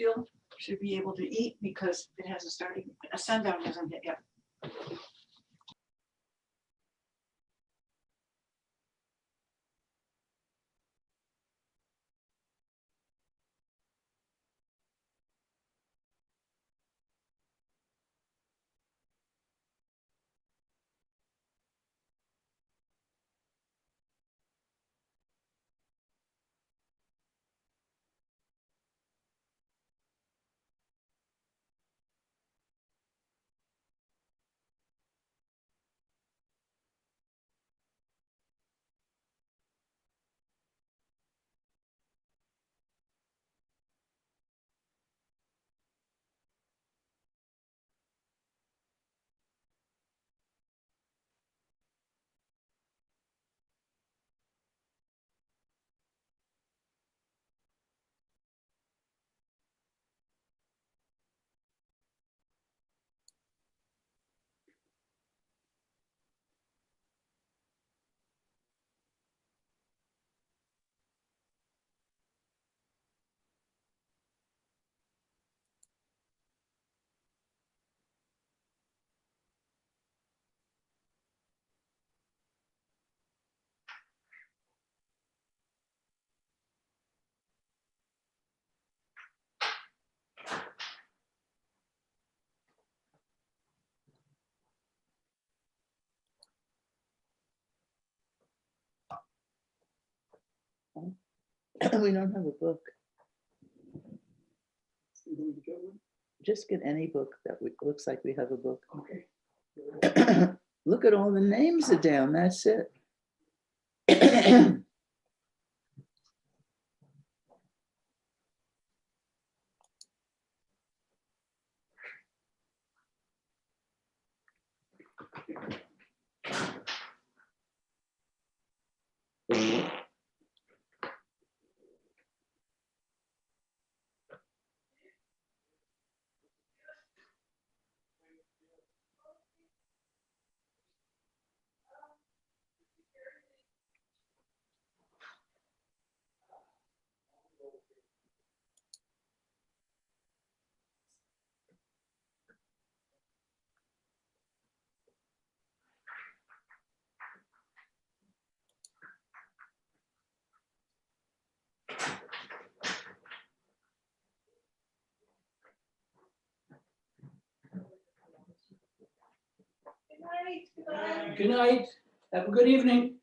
still should be able to eat because it hasn't started, a sundown hasn't hit yet. We don't have a book. Just get any book that looks like we have a book. Okay. Look at all the names are down. That's it. Good night. Have a good evening.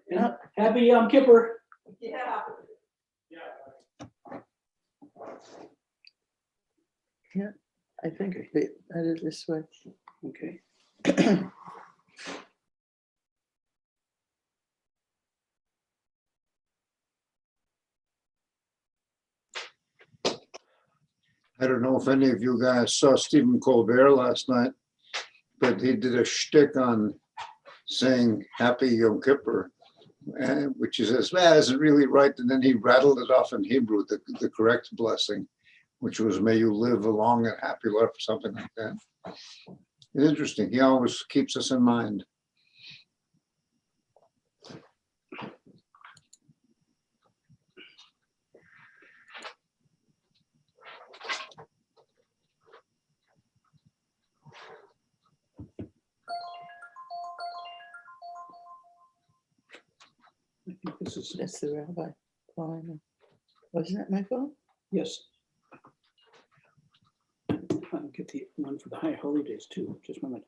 And happy Yom Kippur. Yeah. Yeah, I think it'd be better this way. Okay. I don't know if any of you guys saw Stephen Colbert last night, but he did a shtick on saying Happy Yom Kippur, which is as bad as it really right. And then he rattled it off in Hebrew, the correct blessing, which was may you live a long and happy life, or something like that. It's interesting. He always keeps us in mind. I think this is, That's the rabbi. Fine. Wasn't that my phone? yes. I'll get the one for the high holy days too. Just a moment.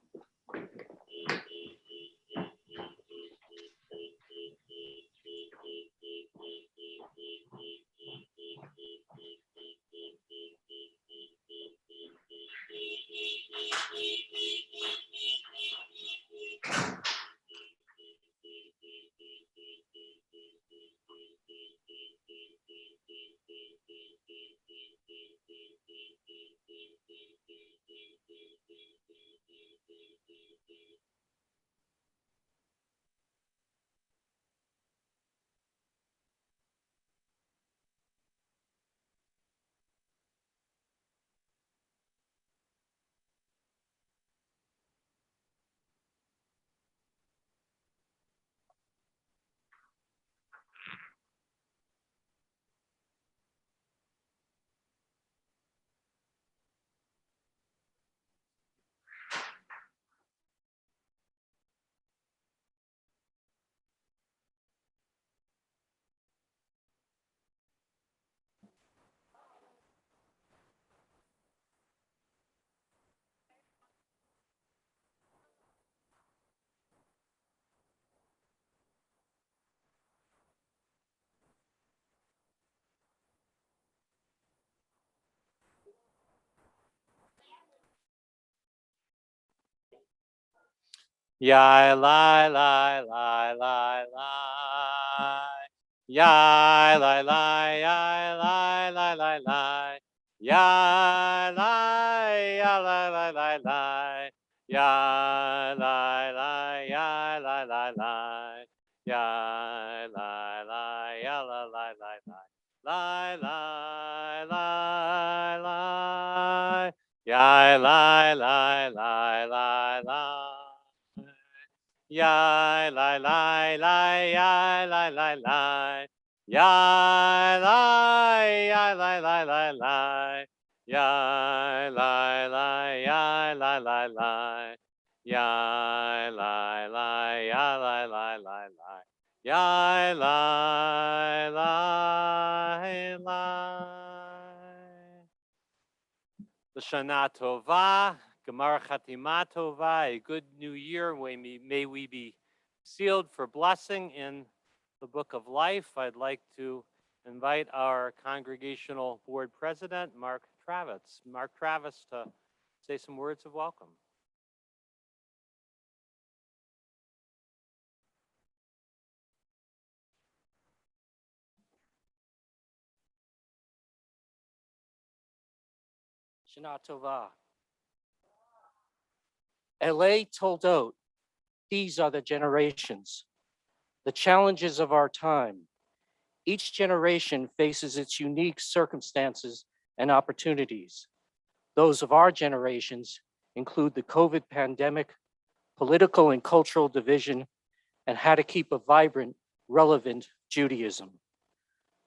Yai lai lai lai lai lai. Yai lai lai yai lai lai lai lai. Yai lai ya lai lai lai lai. Yai lai lai yai lai lai lai. Yai lai lai ya lai lai lai lai. Lai lai lai lai. Yai lai lai lai lai lai. Yai lai lai lai yai lai lai lai. Yai lai yai lai lai lai lai. Yai lai lai yai lai lai lai. Yai lai lai yai lai lai lai lai. Yai lai lai lai. L'shana tova, Gemar Chatima tova, a good new year. May we be sealed for blessing in the book of life. I'd like to invite our congregational board president, Mark Travis. Mark Travis, to say some words of welcome. Shana tova. Ele Toldot, these are the generations, the challenges of our time. Each generation faces its unique circumstances and opportunities. Those of our generations include the COVID pandemic, political and cultural division, and how to keep a vibrant, relevant Judaism.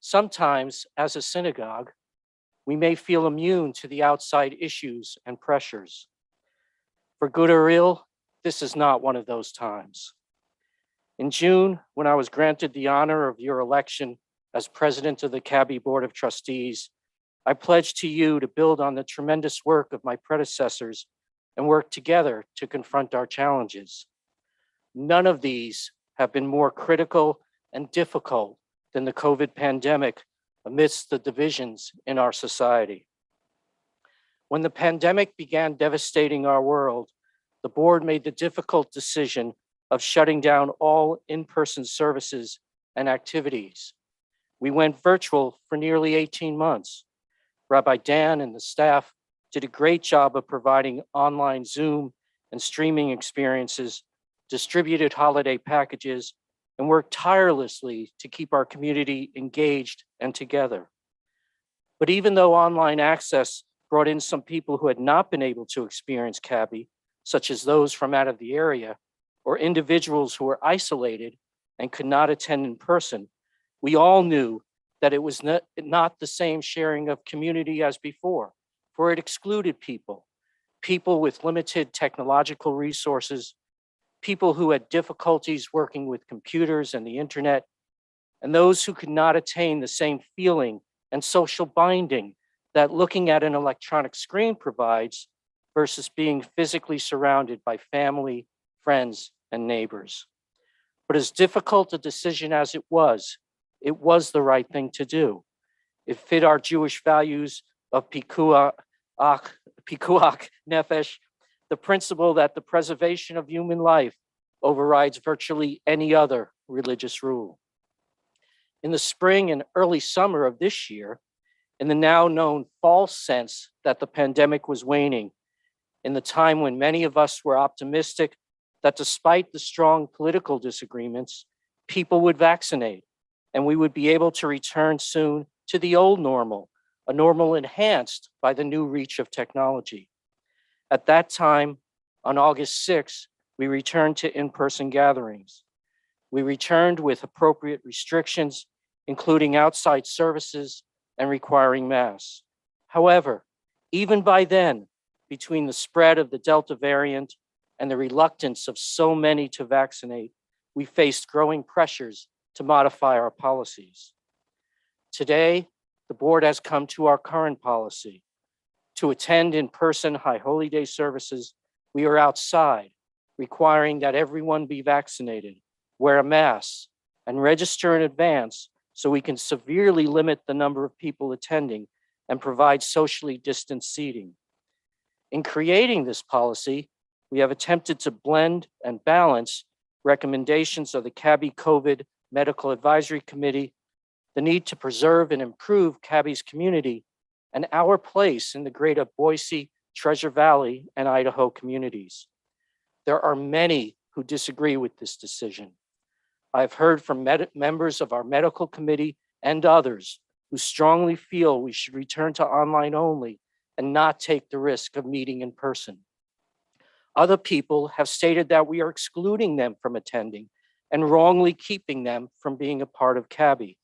Sometimes, as a synagogue, we may feel immune to the outside issues and pressures. For good or ill, this is not one of those times. In June, when I was granted the honor of your election as president of the CABI Board of Trustees, I pledged to you to build on the tremendous work of my predecessors and work together to confront our challenges. None of these have been more critical and difficult than the COVID pandemic amidst the divisions in our society. When the pandemic began devastating our world, the board made the difficult decision of shutting down all in-person services and activities. We went virtual for nearly 18 months. Rabbi Dan and the staff did a great job of providing online Zoom and streaming experiences, distributed holiday packages, and worked tirelessly to keep our community engaged and together. But even though online access brought in some people who had not been able to experience CABI, such as those from out of the area, or individuals who were isolated and could not attend in person, we all knew that it was not the same sharing of community as before, for it excluded people with limited technological resources, people who had difficulties working with computers and the internet, and those who could not attain the same feeling and social binding that looking at an electronic screen provides versus being physically surrounded by family, friends, and neighbors. But as difficult a decision as it was the right thing to do. It fit our Jewish values of pikuach nefesh, the principle that the preservation of human life overrides virtually any other religious rule. In the spring and early summer of this year, in the now known false sense that the pandemic was waning, in the time when many of us were optimistic that despite the strong political disagreements, people would vaccinate and we would be able to return soon to the old normal, a normal enhanced by the new reach of technology. At that time, on August 6th, we returned to in-person gatherings. We returned with appropriate restrictions, including outside services and requiring masks. However, even by then, between the spread of the Delta variant and the reluctance of so many to vaccinate, we faced growing pressures to modify our policies. Today, the board has come to our current policy. To attend in-person High Holy Day services, we are outside, requiring that everyone be vaccinated, wear a mask, and register in advance so we can severely limit the number of people attending and provide socially distanced seating. In creating this policy, we have attempted to blend and balance recommendations of the CABI COVID Medical Advisory Committee, the need to preserve and improve CABI's community, and our place in the greater Boise, Treasure Valley, and Idaho communities. There are many who disagree with this decision. I've heard from members of our medical committee and others who strongly feel we should return to online only and not take the risk of meeting in person. Other people have stated that we are excluding them from attending and wrongly keeping them from being a part of CABI.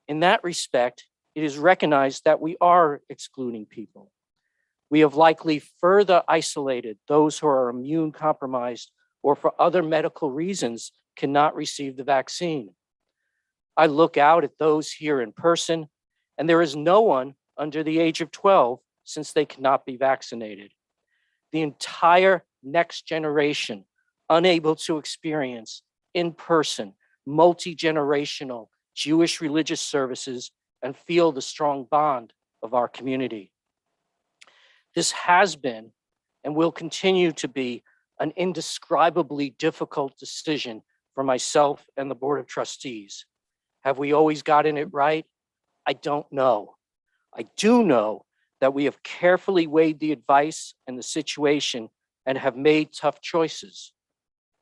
In that respect, it is recognized that we are excluding people. We have likely further isolated those who are immune compromised or for other medical reasons cannot receive the vaccine. I look out at those here in person, and there is no one under the age of 12 since they cannot be vaccinated. The entire next generation unable to experience in-person, multi-generational Jewish religious services and feel the strong bond of our community. This has been and will continue to be an indescribably difficult decision for myself and the Board of Trustees. Have we always gotten it right? I don't know. I do know that we have carefully weighed the advice and the situation and have made tough choices.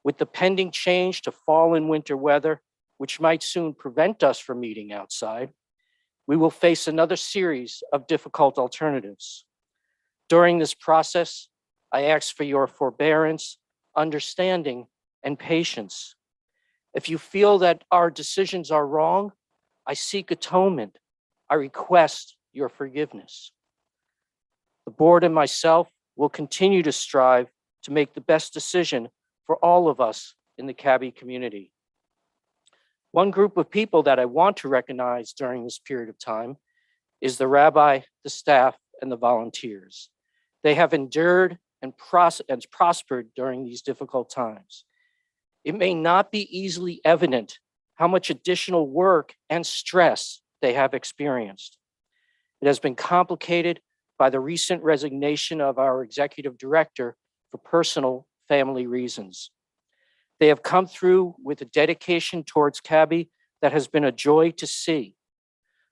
With the pending change to fall and winter weather, which might soon prevent us from meeting outside, we will face another series of difficult alternatives. During this process, I ask for your forbearance, understanding, and patience. If you feel that our decisions are wrong, I seek atonement. I request your forgiveness. The board and myself will continue to strive to make the best decision for all of us in the CABI community. One group of people that I want to recognize during this period of time is the rabbi, the staff, and the volunteers. They have endured and prospered during these difficult times. It may not be easily evident how much additional work and stress they have experienced. It has been complicated by the recent resignation of our executive director for personal family reasons. They have come through with a dedication towards CABI that has been a joy to see.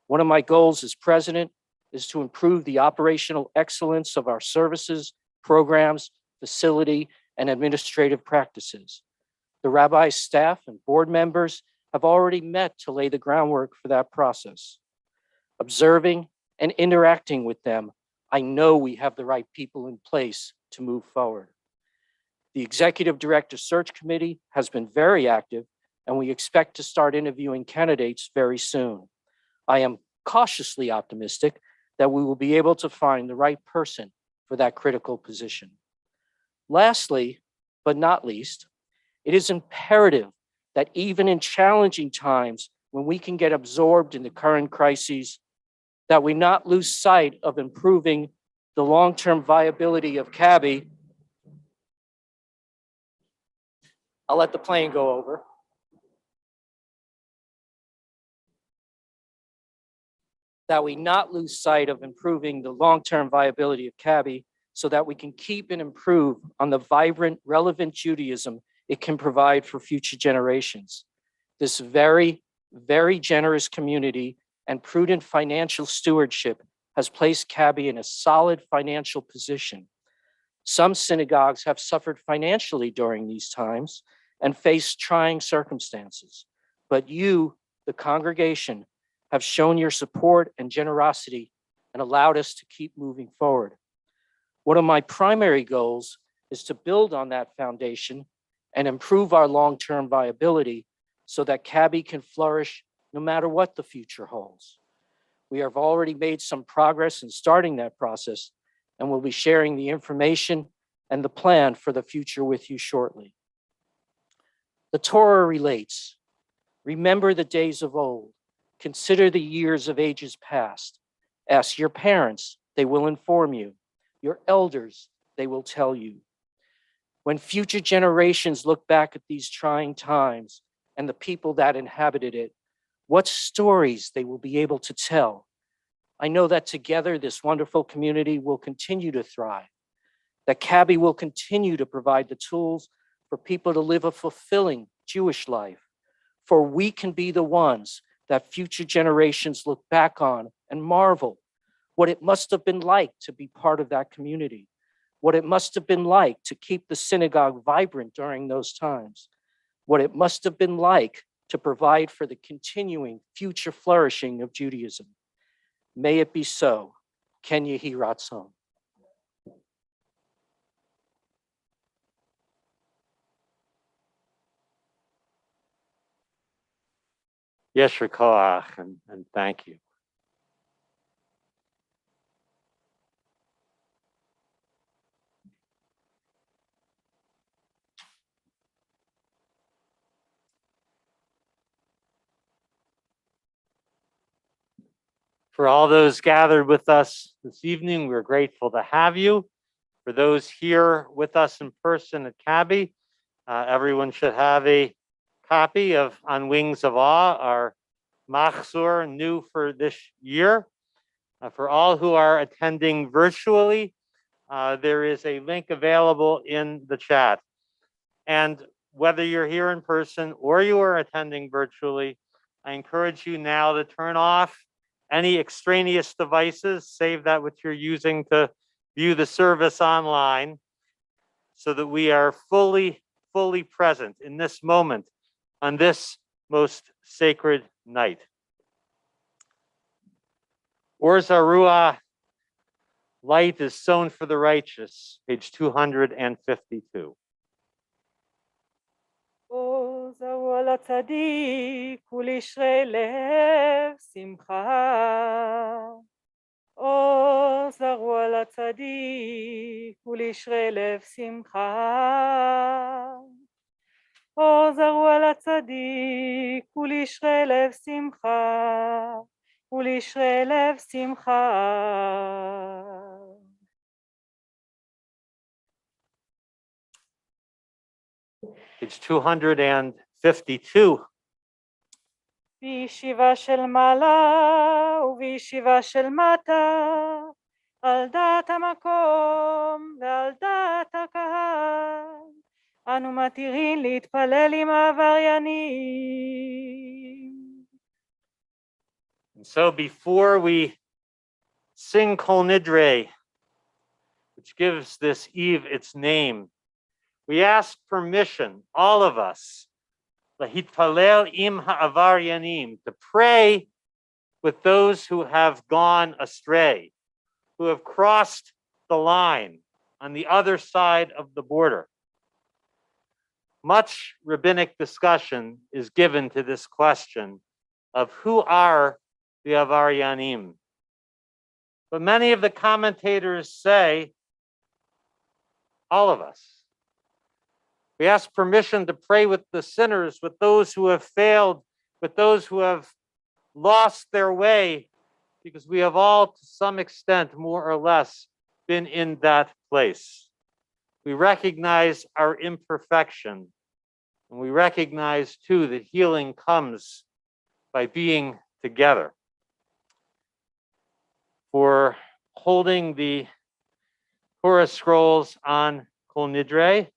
One of my goals as president is to improve the operational excellence of our services, programs, facility, and administrative practices. The rabbi's staff and board members have already met to lay the groundwork for that process. Observing and interacting with them, I know we have the right people in place to move forward. The Executive Director Search Committee has been very active, and we expect to start interviewing candidates very soon. I am cautiously optimistic that we will be able to find the right person for that critical position. Lastly, but not least, it is imperative that even in challenging times when we can get absorbed in the current crises, that we not lose sight of improving the long-term viability of CABI. I'll let the plane go over. That we not lose sight of improving the long-term viability of CABI so that we can keep and improve on the vibrant, relevant Judaism it can provide for future generations. This very, very generous community and prudent financial stewardship has placed CABI in a solid financial position. Some synagogues have suffered financially during these times and faced trying circumstances, but you, the congregation, have shown your support and generosity and allowed us to keep moving forward. One of my primary goals is to build on that foundation and improve our long-term viability so that CABI can flourish no matter what the future holds. We have already made some progress in starting that process, and we'll be sharing the information and the plan for the future with you shortly. The Torah relates, remember the days of old, consider the years of ages past. Ask your parents, they will inform you. Your elders, they will tell you. When future generations look back at these trying times and the people that inhabited it, what stories they will be able to tell. I know that together this wonderful community will continue to thrive, that CABI will continue to provide the tools for people to live a fulfilling Jewish life, for we can be the ones that future generations look back on and marvel what it must have been like to be part of that community, what it must have been like to keep the synagogue vibrant during those times, what it must have been like to provide for the continuing future flourishing of Judaism. May it be so. Ken Yehi Ratzon. Yesher Koach, and thank you. For all those gathered with us this evening, we're grateful to have you. For those here with us in person at CABI, everyone should have a copy of On Wings of Awe, our Machzor new for this year. For all who are attending virtually, there is a link available in the chat. And whether you're here in person or you are attending virtually, I encourage you now to turn off any extraneous devices, save that which you're using to view the service online, so that we are fully present in this moment on this most sacred night. Or Zarua, light is sown for the righteous, page 252. זהו על הצדיק ולשרי לב שמחה. זהו על הצדיק ולשרי לב שמחה. זהו על הצדיק ולשרי לב שמחה. ולשרי לב שמחה. Page 252. בישיבה של מעלה ובישיבה של מטה, על דעת המקום ועל דעת הקהל, אנו מתירים להתפלל עם העבריינים. And so before we sing Kol Nidre, which gives this eve its name, we ask permission, all of us, lahitpalel im ha'avaryanim, to pray with those who have gone astray, who have crossed the line on the other side of the border. Much rabbinic discussion is given to this question of who are the avaryanim. But many of the commentators say all of us. We ask permission to pray with the sinners, with those who have failed, with those who have lost their way, because we have all, to some extent, more or less, been in that place. We recognize our imperfection, and we recognize, too, that healing comes by being together. For holding the Torah scrolls on Kol Nidre,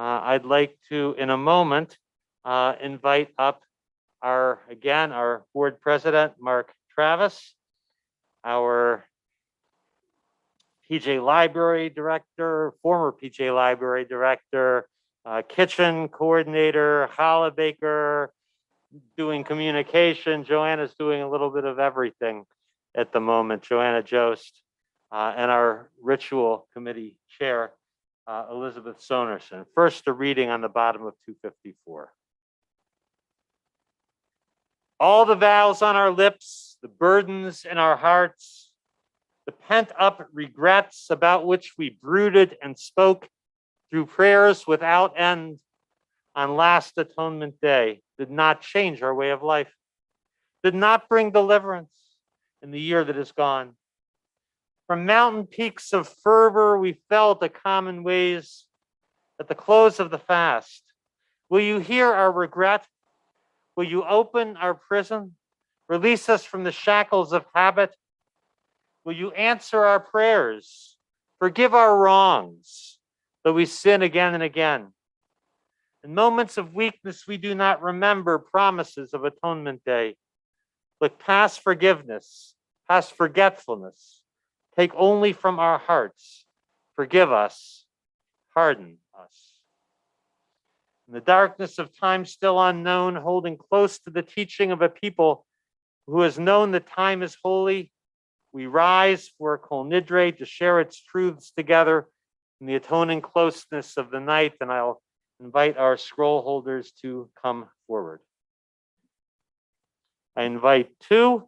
I'd like to, in a moment, invite up our board president, Mark Travis, our PJ Library Director, former PJ Library Director, kitchen coordinator, challah baker, doing communication. Joanna's doing a little bit of everything at the moment, Joanna Jost, and our ritual committee chair, Elizabeth Sonerson. First, a reading on the bottom of 254. All the vows on our lips, the burdens in our hearts, the pent-up regrets about which we brooded and spoke through prayers without end on last Atonement Day, did not change our way of life, did not bring deliverance in the year that is gone. From mountain peaks of fervor, we fell to common ways at the close of the fast. Will you hear our regret? Will you open our prison? Release us from the shackles of habit? Will you answer our prayers Forgive our wrongs, though we sin again and again. In moments of weakness, we do not remember promises of Atonement Day. Look past forgiveness, past forgetfulness. Take only from our hearts. Forgive us, pardon us. In the darkness of time still unknown, holding close to the teaching of a people who has known that time is holy, we rise for Kol Nidre to share its truths together in the atoning closeness of the night, and I'll invite our scroll holders to come forward. I invite Brad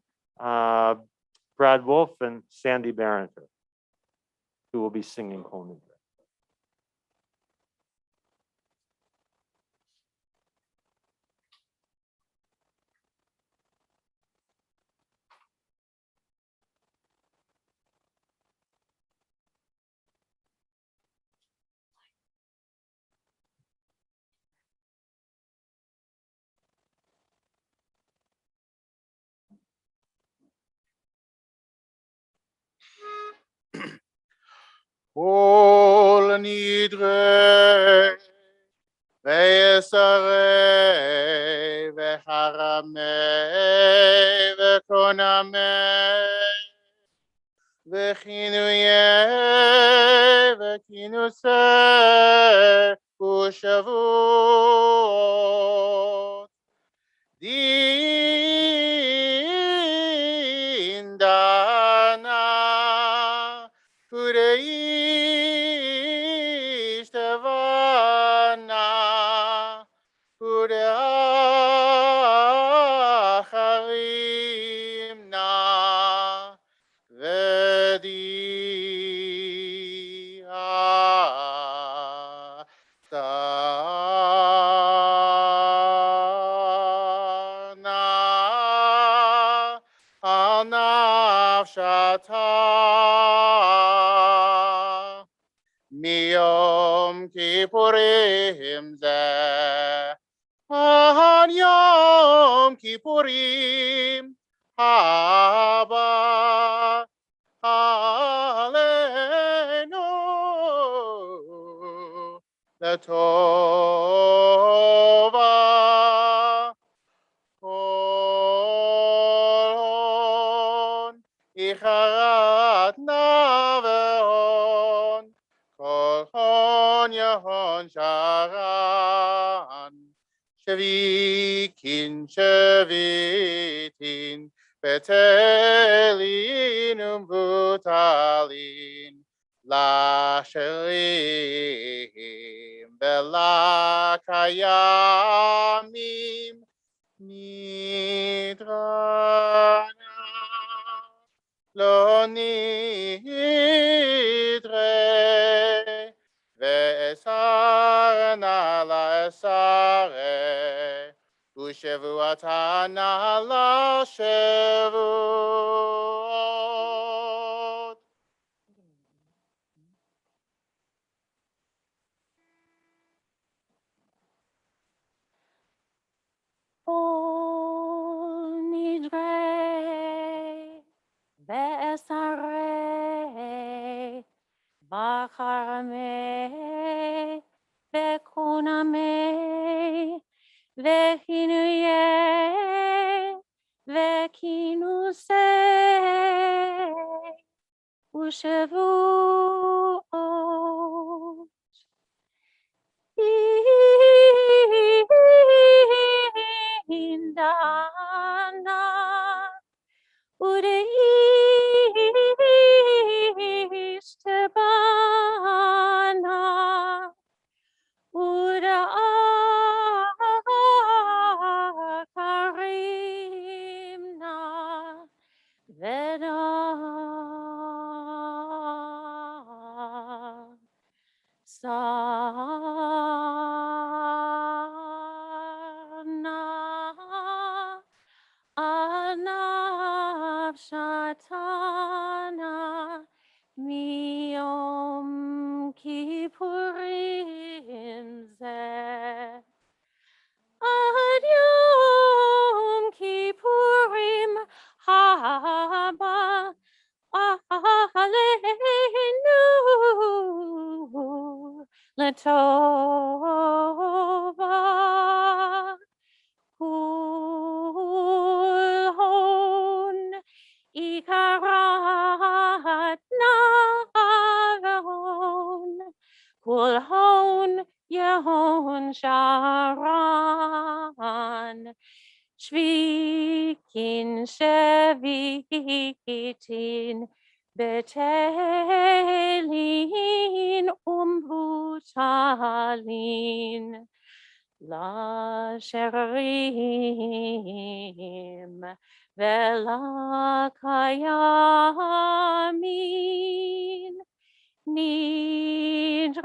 Wolf and Sandy Barrenter, who will be singing Kol Nidre. Kol Nidre ve'esarei ve'haramei ve'konamei ve'chinuyei ve'kinusei u'shavuot din dana Purei Shtavana, Purei Acharimna, Vedi Atana, Al Nafshata. Miyom Kippurim zeh, Ad Yom Kippurim haba Aleinu Latova. Kol Icharat Naveon Kol Hon Yahon Sharan Shavikin Shavitin Betelin Umvutalin La Sherim Bela Kayamim Nidrana lo nidre ve'esarna la esare u'shevuatana la shevuot. Kol Nidre ve'esarei v'charamei ve'konamei ve'chinuyei ve'kinusei u'shavuot indana Ureistabana Ura Karimna Veda טובה, כול הון יקרת נהרון, כול הון יהון שרן, שוויקין שוויקיטין, בתלין ומבוטלין, לשרירים ולקיימים, נדרנה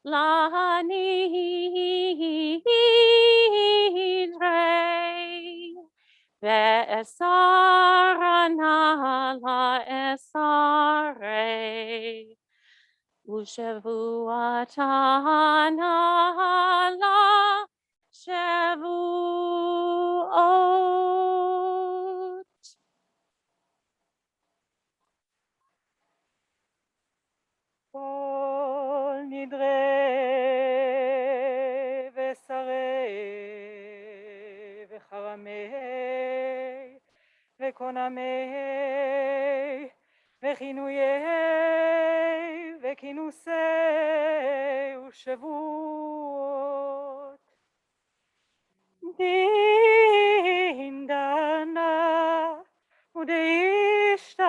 לנדרי, ואסרנה לאסרי, ושבועתנה לשבועות. כל נדרי ושרי וחרמי וכונמי וכינויי וכינוסי ושבועות, דין דנה ודאשתבנה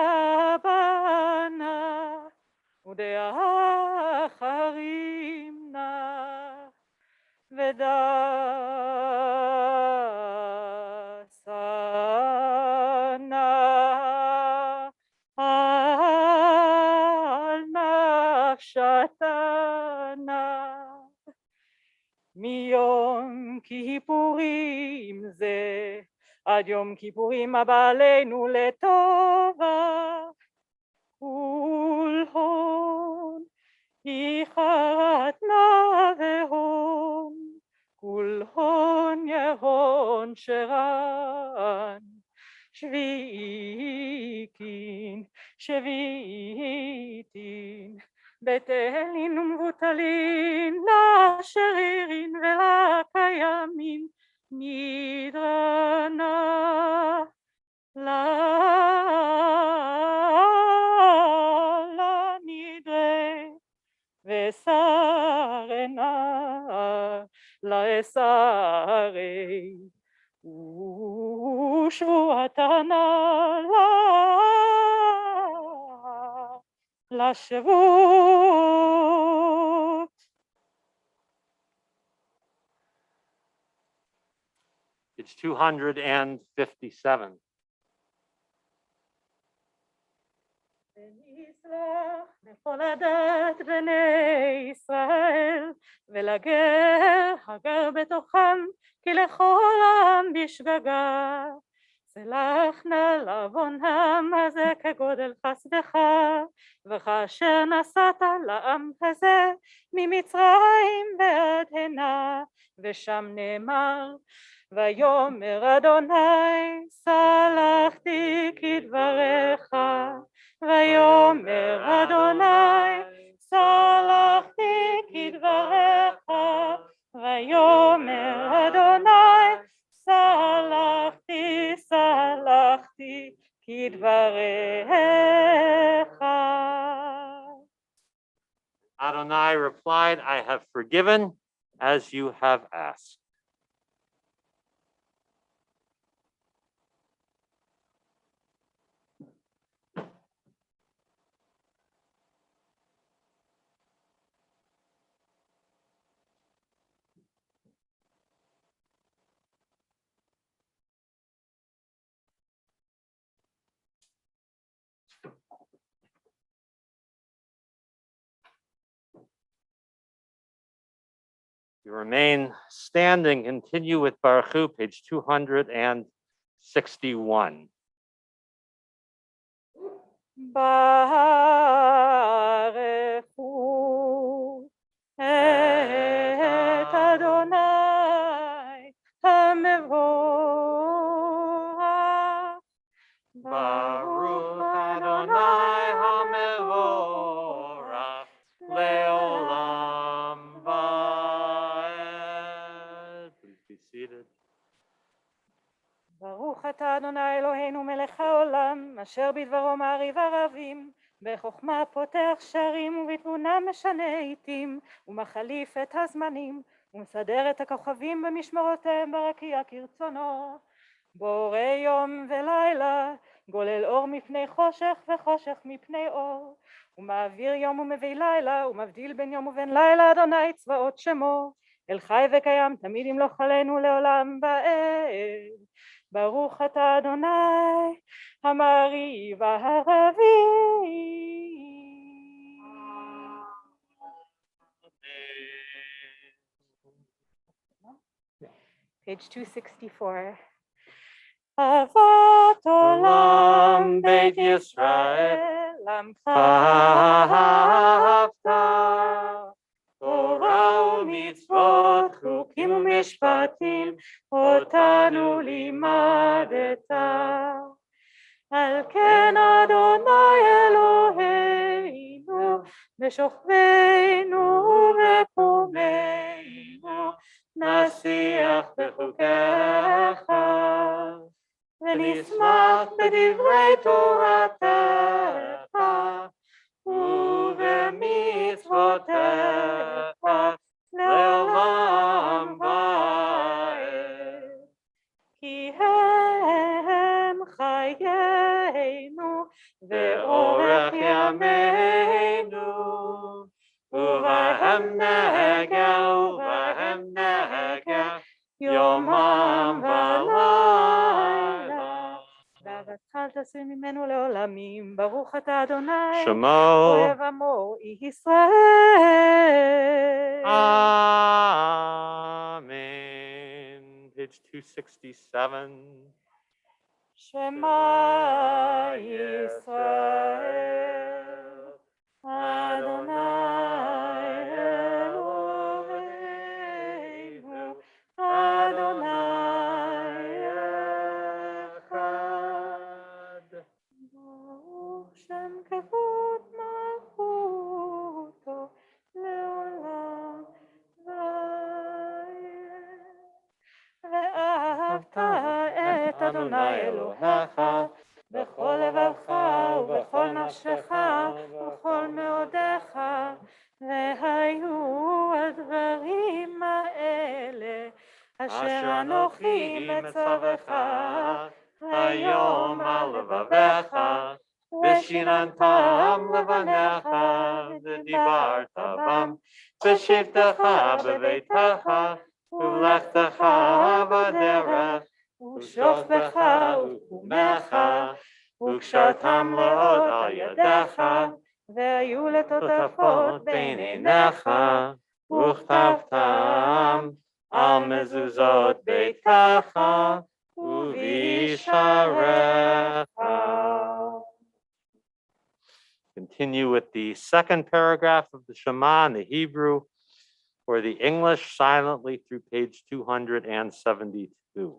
ודאחרים נא ודסנה על נפשתנה, מיום כיפורים זה עד יום כיפורים הבא עלינו לטובה, כול הון יקרת נהרון, כול הון יהון שרן, שוויקין שוויתין, בתלין ומבוטלין, לשרירין ולקיימין, נדרנה לנדרי, וסרנה לאסרי, ושבועתנה לשבועות. It's 257. ונשלח לכל עדת בני ישראל, ולגר הגר בתוכם, כי לכל עם בשגגה. סלח נא לעוונם הזה כגודל חסדך, וכאשר נסעת לעם הזה ממצרים ועד הנה, ושם נאמר, ויאמר אדוני סלחתי כדבריך, ויאמר אדוני סלחתי כדבריך, ויאמר אדוני סלחתי סלחתי כדבריך. Adonai replied, I have forgiven as you have asked. You remain standing, continue with Baruch Hu, page 261. ברכו את אדוני המבורך, Baruch Adonai HaMevorach, ברוך אתה אדוני אלוהינו מלך העולם, אשר בדברו מעריב ערבים, בחוכמה פותח שערים ובתבונה משנה עיתים, ומחליף את הזמנים, ומסדר את הכוכבים במשמרותיהם ברקיע כרצונו. בורא יום ולילה, גולל אור מפני חושך וחושך מפני אור, ומעביר יום ומביא לילה, ומבדיל בין יום ובין לילה, אדוני צבאות שמו, אל חי וקיים תמיד ימלוך עלינו לעולם ועד. ברוך אתה אדוני המעריב הערבים. Page 264. אהבת עולם בית ישראל, עמך אהבת, תורה ומצוות, חוקים ומשפטים, אותנו לימדת. על כן אדוני אלוהינו, בשוכבנו ובקומנו, נשיח בחוקיך, ונשמח בדברי תורתך, ובמצוותיך לעולם ועד. כי הם חיינו ואורך ימינו, ובהם נהגה ובהם נהגה יומם ולילה. ואהבתך אל תסיר ממנו לעולמים. ברוך אתה אדוני שמו. אוהב עמו ישראל. Amen. Page 267. שמע ישראל, אדוני אלוהינו, אדוני אחד. ברוך שם כבוד מלכותו לעולם ועד. ואהבת את אדוני אלוהיך בכל לבבך ובכל נפשך ובכל מאודיך, והיו הדברים האלה אשר אנוכי מצווך היום על לבביך, ושיננתם לבניך ודיברת בם בשבתך בביתך ובלכתך בדרך ושוכבך וקומך, וקשרתם לעוד על ידיך, והיו לטוטפות בין עיניך, וכתבתם על מזוזות ביתך ובשעריך. Continue with the second paragraph of the Shema in the Hebrew or the English silently through page 272.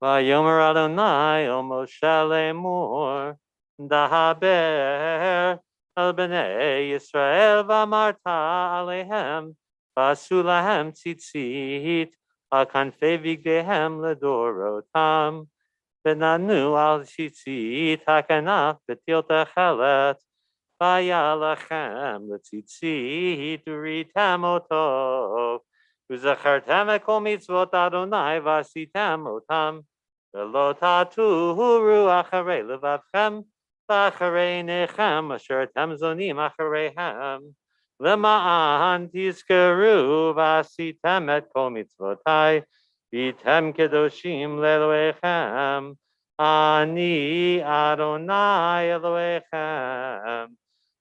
Vayomer Adonai el Moshe lemor, dahaber el bnei Yisrael v'amarta alehem, v'asu lahem tzitzit, al kanfei vigdehem ledorotam, v'nanu al tzitzit hakanaf b'til techelet, v'yalachem letzitzit uritam otov, Uzachartem ekol mitzvot Adonai v'asitem otam, v'lo taturu acharei levavchem, v'acharei nechem asher atem zonim achareihem, lema'an tizkeru v'asitem et kol mitzvotai, v'yitem kedoshim le'elohechem, ani Adonai Elohechem,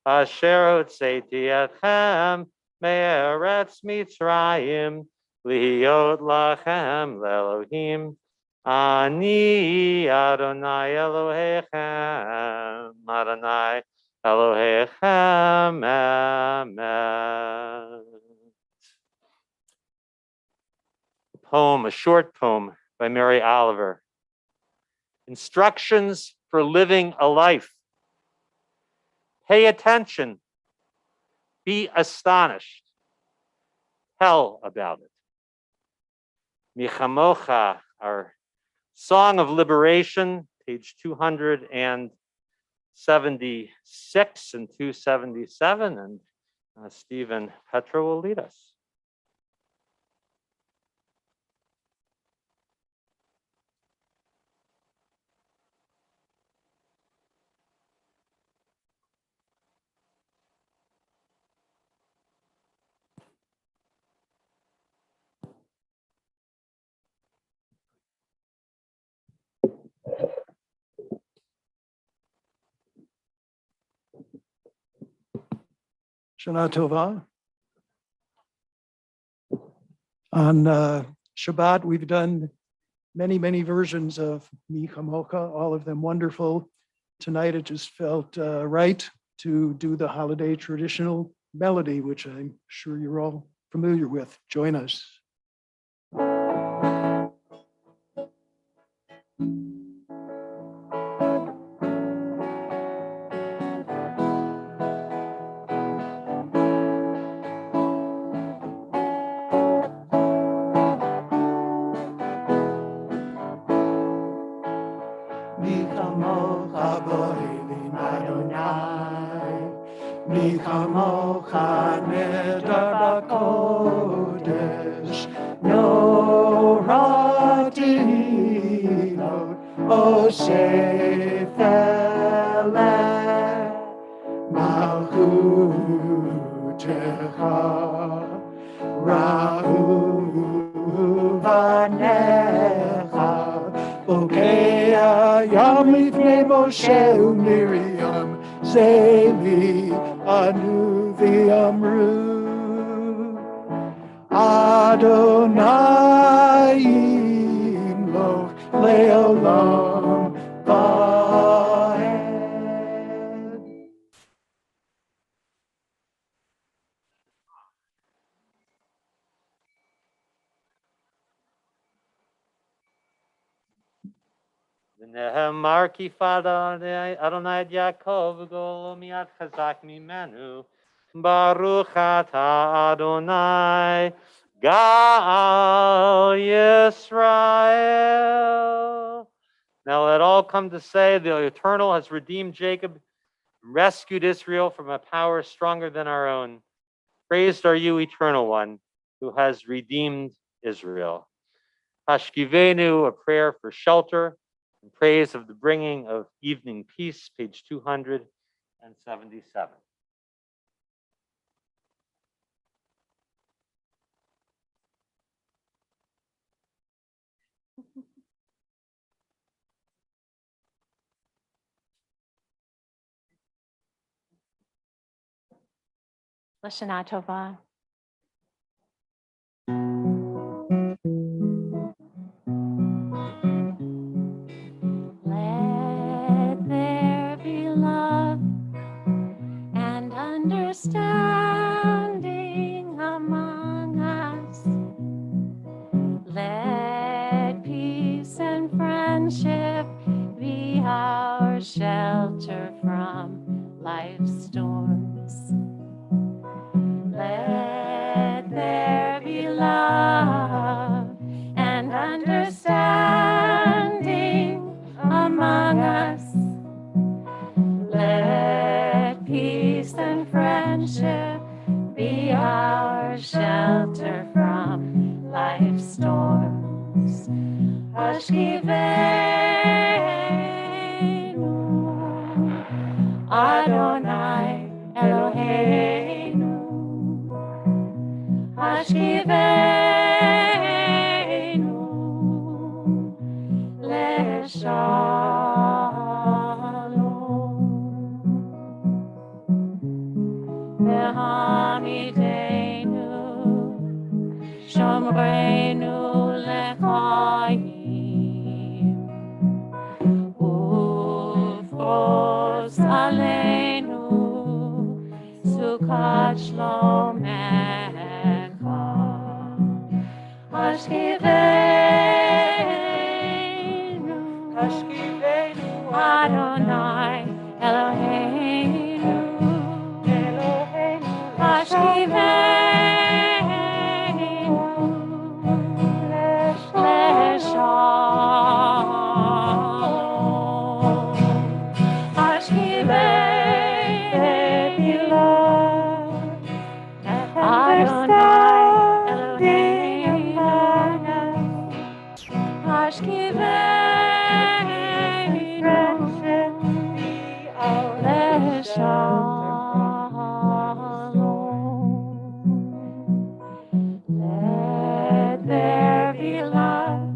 asher hotzeiti etchem, Me'eretz Mitzrayim, liot lachem le'Elohim, Ani Adonai Elohechem, Adonai Elohechem, Amen. A short poem by Mary Oliver. Instructions for living a life. Pay attention. Be astonished. Tell about it. Michamocha, our Song of Liberation, page 276 and 277, and Stephen Petra will lead us. Shana Tova. On Shabbat, we've done many versions of Mi Chamocha, all of them wonderful. Tonight, it just felt right to do the holiday traditional melody, which I'm sure you're all familiar with. Join us. Mi Chamocha Bohelim Adonai, Mi Chamocha Nidre B'Kodesh, No Ratino Osef Eleh, Malchutecha Ra'u Vanecha, Bokeh Yam Lifnei Moshe uMiriam, Zeli Anu V'Amru, Adonai Yimloch Le'olam Va'ed. V'nehemar ki fada Adonai et Yaakov v'golo mi'at chazak mimenu. Baruch atah Adonai Gal Yisrael. Now let all come to say the Eternal has redeemed Jacob, rescued Israel from a power stronger than our own. Praised are you, Eternal One, who has redeemed Israel. Hashkivenu, a prayer for shelter and praise of the bringing of evening peace, page 277. Lashana Tova. Let there be love and understanding among us. Let peace and friendship be our shelter from life's storms. Let there be love and understanding among us. Let peace and friendship be our shelter from life's storms. Hashkivenu Adonai Eloheinu, Hashkivenu Leshalom, Ve'hamidenu Shomreinu Lechaim, shlomecha. Hashkivenu, השכיבנו Adonai Eloheinu. אלוהינו Hashkivenu, Leshalom. Hashkivenu, Adonai Eloheinu. Let there be love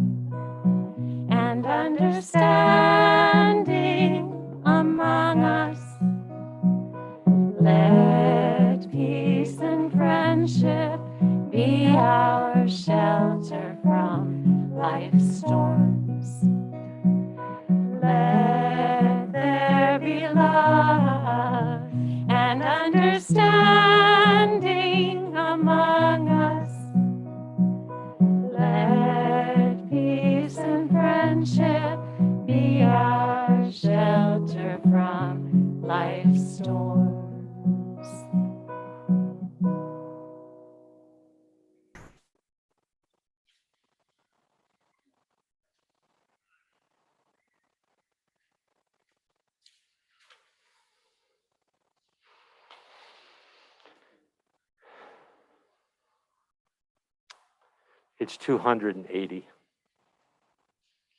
and understanding among us. Let peace and friendship be our shelter from life's storms. Let there be love and understanding among us. Let peace and friendship be our shelter from life's storms. It's 280.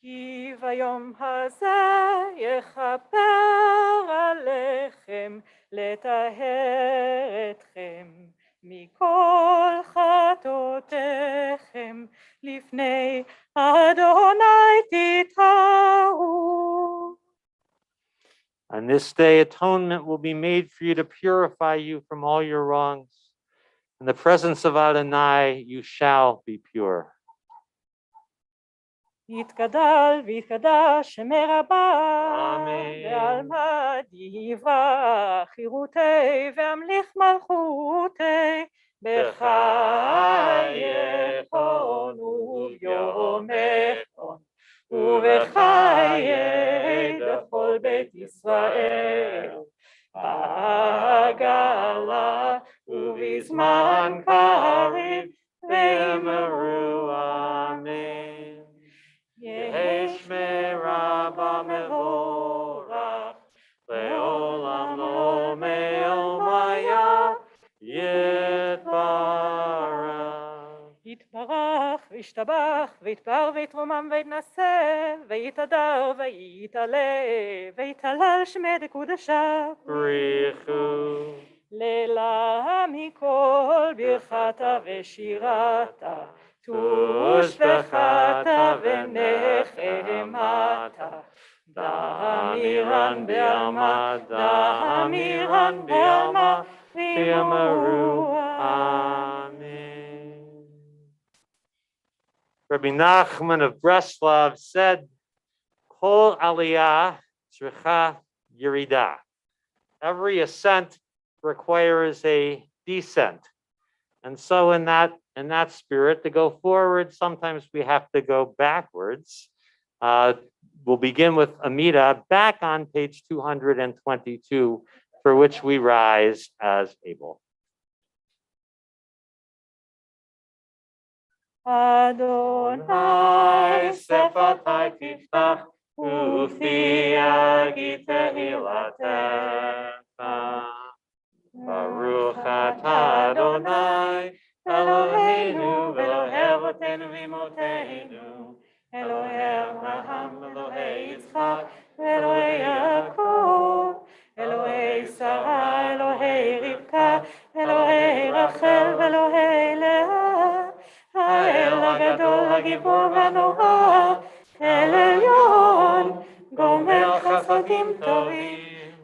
כי ביום הזה יכפר עליכם לטהר אתכם מכל חטאותיכם לפני אדוני תטהרו. On this day, atonement will be made for you to purify you from all your wrongs. In the presence of Adonai, you shall be pure. יתגדל ויתקדש שמי רבה אמן. ועלמא דיבה חירותי והמליך מלכותי בחייכון וביומכון ובחיי לכל בית ישראל בעגלה ובזמן קריב V'emeru amen. יהי שמי רבה מבורך, לעולם לא מעלמיה יתברך. יתברך וישתבח ויתפאר ויתרומם ויתנשא ויתהדר ויתעלה ויתהלל שמי דקודשיו. בריחו. לילה מכל ברכתה ושירתה תושבחתה ונחמתה דמירן בעלמא דמירן בעלמא V'emeru amen. Rabbi Nachman of Breslov said, Kol aliyah tzricha yerida. Every ascent requires a descent. And so in that spirit, to go forward, sometimes we have to go backwards. We'll begin with Amida back on page 222, for which we rise as able. Adonai sefatai tiftach ufi yagi tehilatecha. Baruch atah Adonai Eloheinu v'Elohei avotenu v'imotenu Elohei Abraham, Elohei Yitzchak, Elohei Yaakov, Elohei Sarah, Elohei Rivka, Elohei Rachel, Elohei Leah, האל הגדול, הגיבור והנורא, אל עליון, גומר חסדים טובים,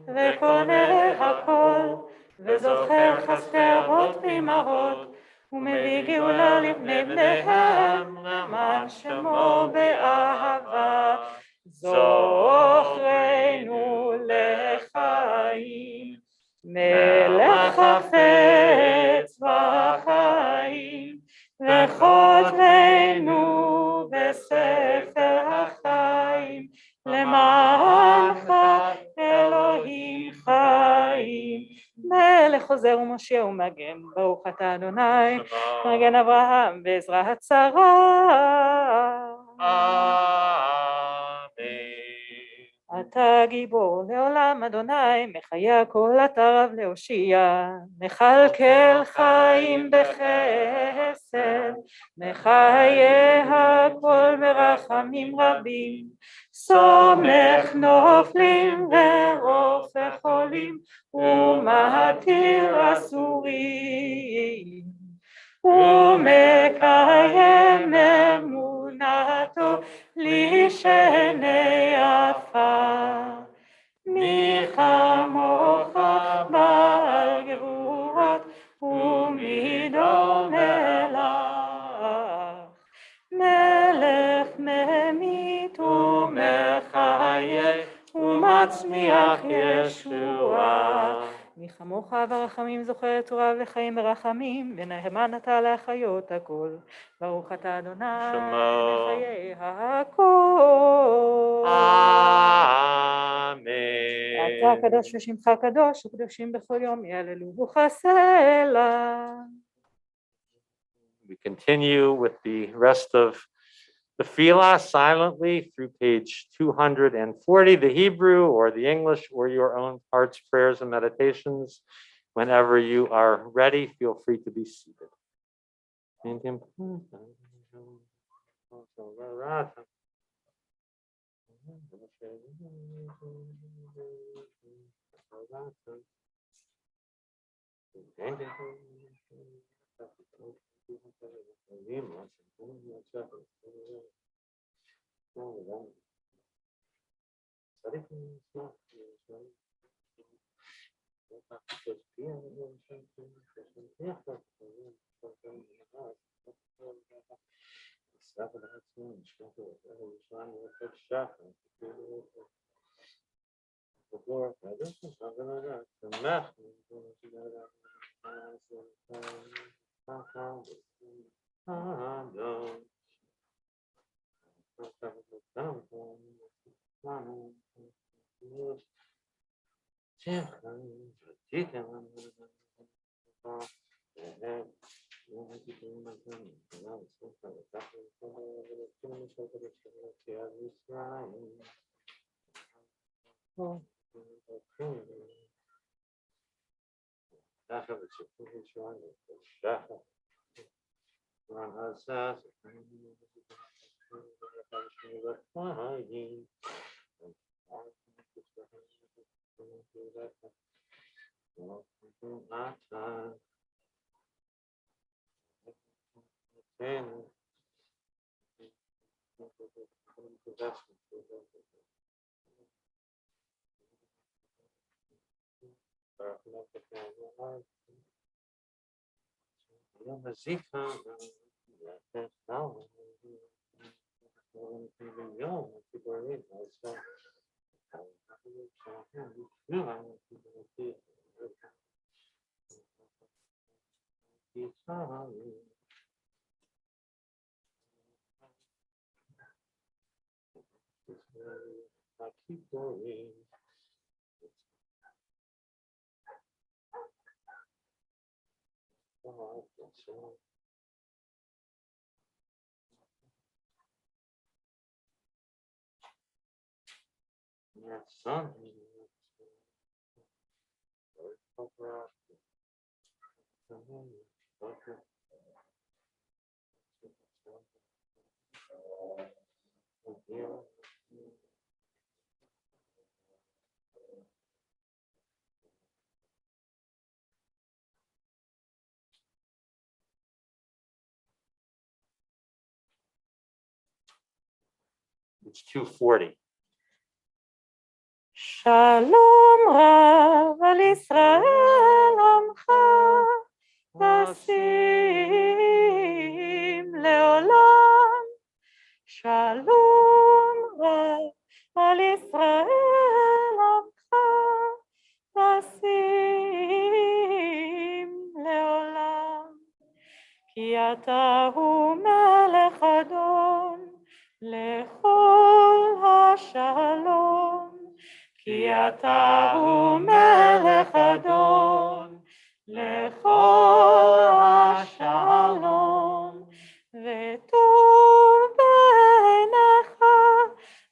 וקונה הכל, וזוכר חסדי אבות ואימהות, ומביא גאולה לבני בניהם, למען שמו באהבה, זוכרנו לחיים, מלך חפץ כותבנו בספר החיים, למענך אלוהים חיים. מלך חוזר ומושיע ומגן, ברוך אתה אדוני, מגן אברהם בעזרה הצרה. אתה גיבור לעולם אדוני, מחיה כל אתה רב להושיע, מכלכל חיים בחסד, מחיה הכל ברחמים רבים, סומך נופלים ורופא חולים, ומתיר אסורים, ומקיים אמונתו לשני עפר. מי כמוך בעל גבורות ומי דומה לך, מלך ממית ומחיה ומצמיח ישועה. מי כמוך ברחמים זוכה תורה וחיים ברחמים, ונאמן אתה להחיות הכל. ברוך אתה אדוני מחיי הכל. Amen. אתה קדוש ושמך קדוש, וקדושים בכל יום יהללו בך סלע. We continue with the rest of the Tefillah silently through page 240, the Hebrew or the English or your own heart's prayers and meditations. Whenever you are ready, feel free to be seated. It's 240. שלום רב על ישראל עמך, תשים לעולם. שלום רב על ישראל עמך, תשים לעולם. כי אתה הוא אתה הוא מלך אדון לכל השלום, וטוב בעיניך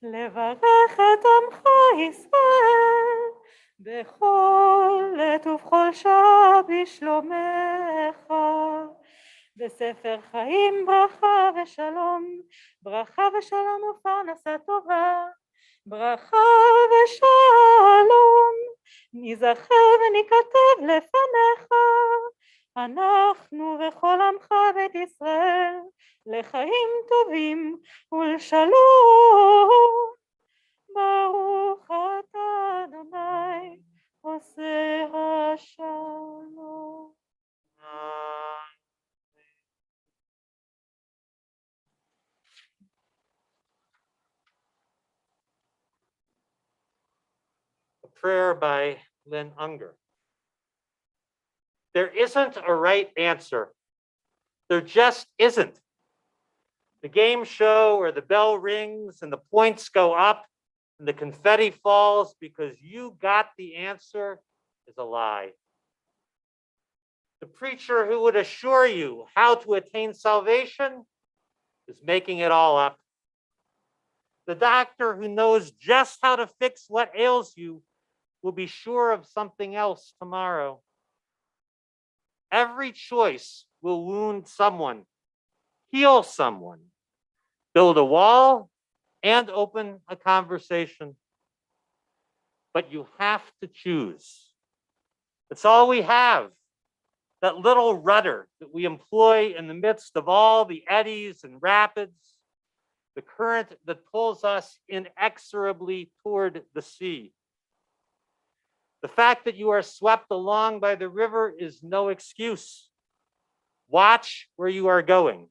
לברך את עמך ישראל בכל עת ובכל שעה בשלומך. בספר חיים ברכה ושלום, ברכה ושלום ופרנסה טובה, ברכה ושלום, ניזכר וניכתב לפניך, אנחנו וכל עמך בית ישראל, לחיים טובים ולשלום. ברוך אתה אדוני עושה השלום. A prayer by Lynn Unger. There isn't a right answer. There just isn't. The game show where the bell rings and the points go up and the confetti falls because you got the answer is a lie. The preacher who would assure you how to attain salvation is making it all up. The doctor who knows just how to fix what ails you will be sure of something else tomorrow. Every choice will wound someone, heal someone, build a wall, and open a conversation. But you have to choose. It's all we have. That little rudder that we employ in the midst of all the eddies and rapids, the current that pulls us inexorably toward the sea. The fact that you are swept along by the river is no excuse. Watch where you are going.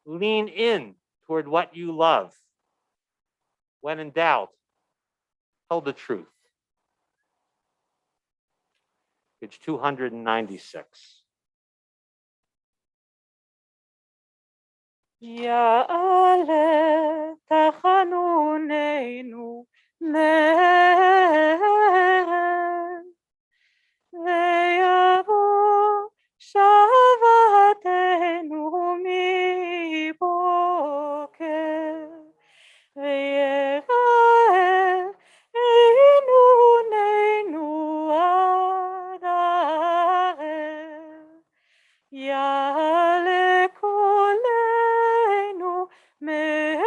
Lean in toward what you love. When in doubt, tell the truth. Page 296. יעלה תחנוננו נרד, ויבוא שוועתנו מבוקר, ויראה עינוננו עד הערב. יעלה קולנו מארץ,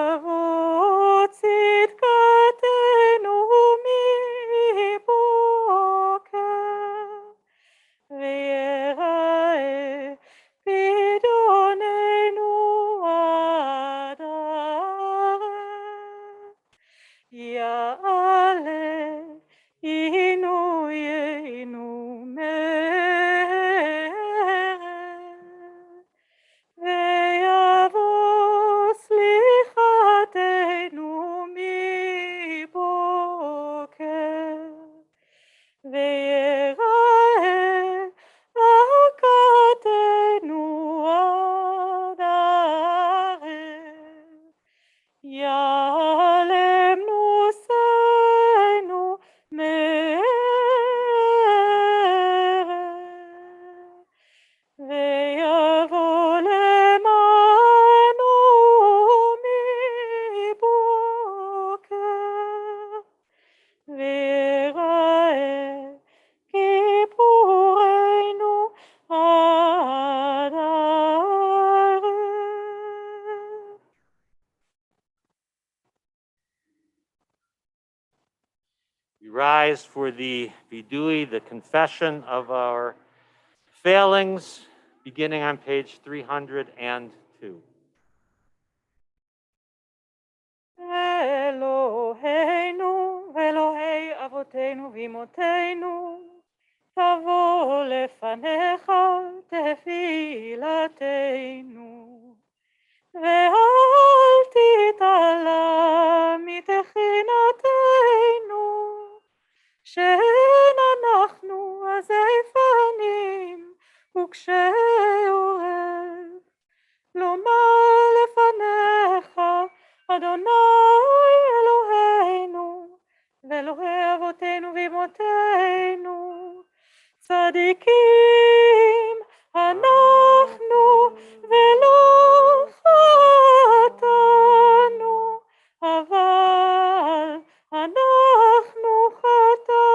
ויבוא צדקתנו מבוקר, ויראה פדיוננו עד הערב. יעלה עינוינו מארץ, ויבוא סליחתנו מבוקר, ויראה הכתנו עד הערב. יעלה מנוסנו מארץ, ויבוא למענו מבוקר, ויראה כיפורנו עד הערב. We rise for the vidui, the confession of our failings, beginning on page 302. אלוהינו ואלוהי אבותינו ואמותינו, תבוא לפניך תפילתנו, ואל תתעלם מתחינתנו, שאין אנחנו עזי פנים וקשי עורף, לומר לפניך אדוני אלוהינו ואלוהי אבותינו ואמותינו, צדיקים אנחנו ולא חטאנו, אבל אנחנו חטאנו,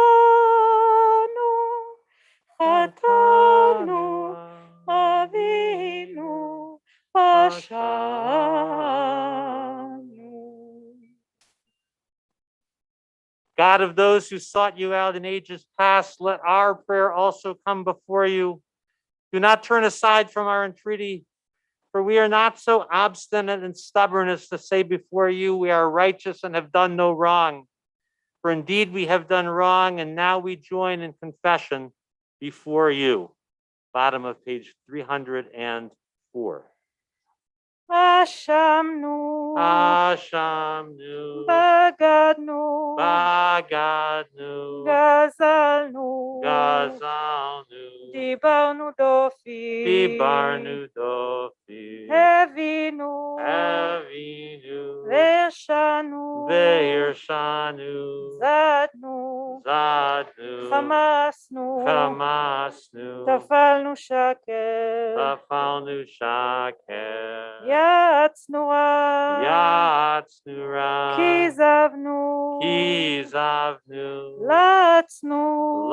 אבינו פשענו. God of those who sought you out in ages past, let our prayer also come before you. Do not turn aside from our entreaty, for we are not so obstinate and stubborn as to say before you, we are righteous and have done no wrong. For indeed we have done wrong, and now we join in confession before you. Bottom of page 304. אשמנו, Ashamnu, בגדנו, Bagadnu, גזלנו, Gazalnu, דיברנו דופי, Dibarnu Dofi, הבינו, Avinu, והרשענו, Veirshanu, זדנו, Zadnu, חמסנו, Kamasnu, טפלנו שקר, Tafalnu Shaker, יעצנו רע, Yatsnu Ra, כיזבנו, Kizavnu, לצנו,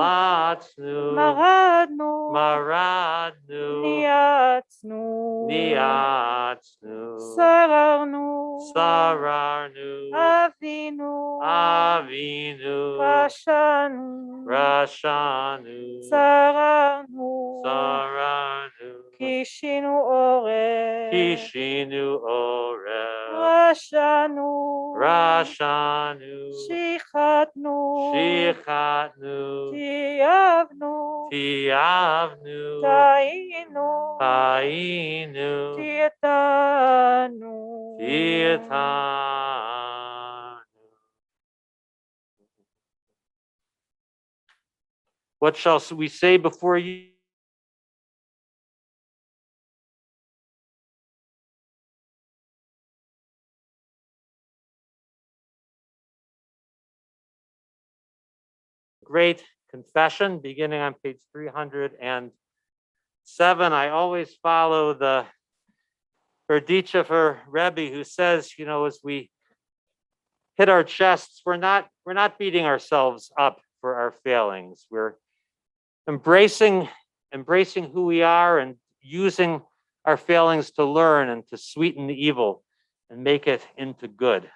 Latsnu, מרדנו, Maradnu, ניאצנו, Niatsnu, שררנו, Sararnu, אבינו, Avinu, פשענו, Rashanu, צררנו, Saranu, כישינו עורף, Kishinu Orel, רשענו, Rashanu, שיחתנו, Shichatnu, תייבנו, Tiavnu, טעינו, Tainu, תייתנו. Tiatanu. What shall we say before you? Great confession, beginning on page 307. I always follow the Berditchev for Rebbe, who says, you know, as we hit our chests, we're not beating ourselves up for our failings. We're embracing who we are and using our failings to learn and to sweeten the evil and make it into good.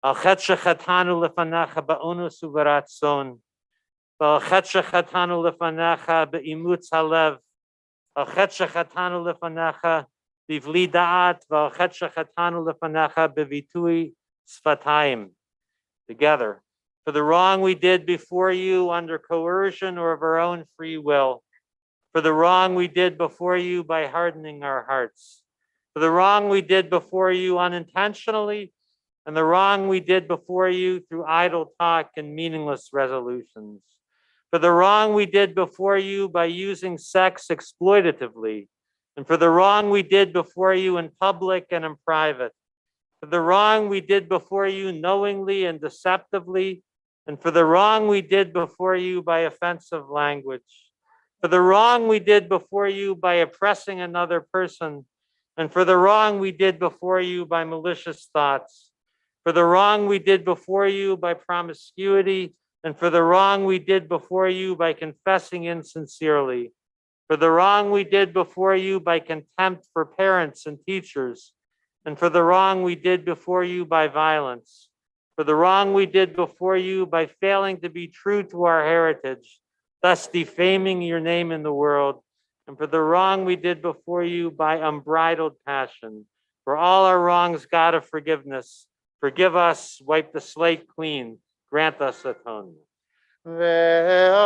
Al chet shechatanu lefanacha ba'onus uveratzon, v'al chet shechatanu lefanacha be'imutz halev, al chet shechatanu lefanacha bivli da'at, v'al chet shechatanu lefanacha bevitui sfatayim. Together, for the wrong we did before you under coercion or of our own free will, for the wrong we did before you by hardening our hearts, for the wrong we did before you unintentionally, and the wrong we did before you through idle talk and meaningless resolutions, for the wrong we did before you by using sex exploitatively, and for the wrong we did before you in public and in private, for the wrong we did before you knowingly and deceptively, and for the wrong we did before you by offensive language, for the wrong we did before you by oppressing another person, and for the wrong we did before you by malicious thoughts, for the wrong we did before you by promiscuity, and for the wrong we did before you by confessing insincerely, for the wrong we did before you by contempt for parents and teachers, and for the wrong we did before you by violence, for the wrong we did before you by failing to be true to our heritage, thus defaming your name in the world, and for the wrong we did before you by unbridled passion. For all our wrongs, God of forgiveness, forgive us, wipe the slate clean, grant us atonement. Ve'al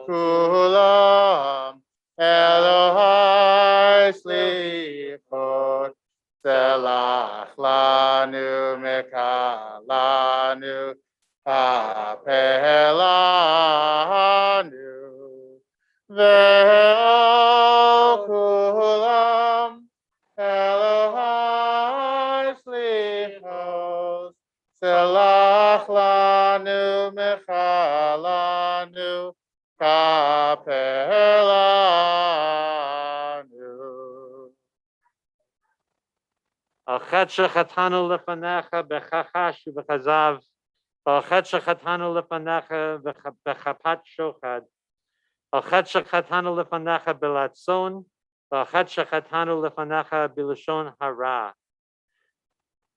kulam Elohai slichot Selach lanu mekalanu apelanu Ve'al kulam Elohai lanu kapelanu. Al chet shechatanu lefanecha bechachash ubechazav. Al chet shechatanu lefanecha bechapat shochad. Al chet shechatanu lefanecha belatzon. Al chet shechatanu lefanecha bilashon hara.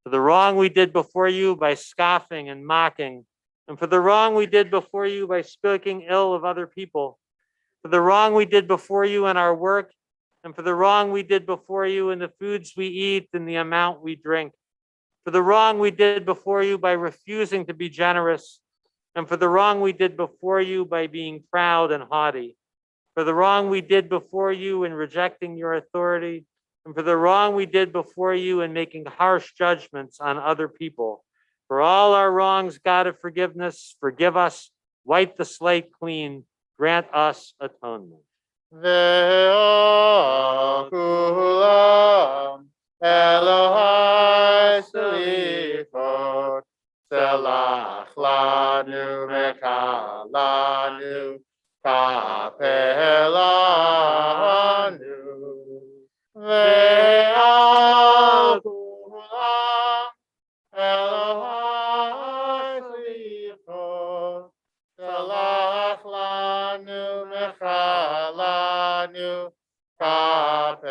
For the wrong we did before you by scoffing and mocking, and for the wrong we did before you by speaking ill of other people, for the wrong we did before you in our work, and for the wrong we did before you in the foods we eat and the amount we drink, for the wrong we did before you by refusing to be generous, and for the wrong we did before you by being proud and haughty, for the wrong we did before you in rejecting your authority, and for the wrong we did before you in making harsh judgments on other people. For all our wrongs, God of forgiveness, forgive us, wipe the slate clean, grant us atonement. Ve'ol kulam Elohai selichot selach lanu mekalanu kapelanu. Ve'al kulam Elohai selichot selach lanu mechalanu kapelanu.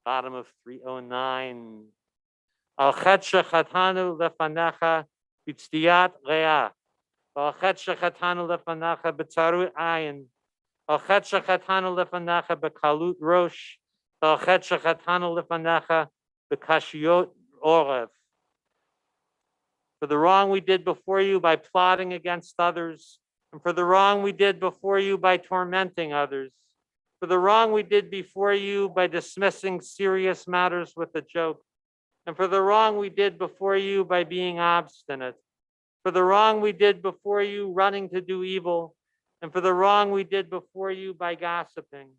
Bottom of 309. Al chet shechatanu lefanecha b'tzdiat reah. Al chet shechatanu lefanecha b'tzarut ayin. Al chet shechatanu lefanecha b'kalut rosh. Al chet shechatanu lefanecha b'kashiyot orev. For the wrong we did before you by plotting against others, and for the wrong we did before you by tormenting others, for the wrong we did before you by dismissing serious matters with a joke, and for the wrong we did before you by being obstinate, for the wrong we did before you running to do evil, and for the wrong we did before you by gossiping,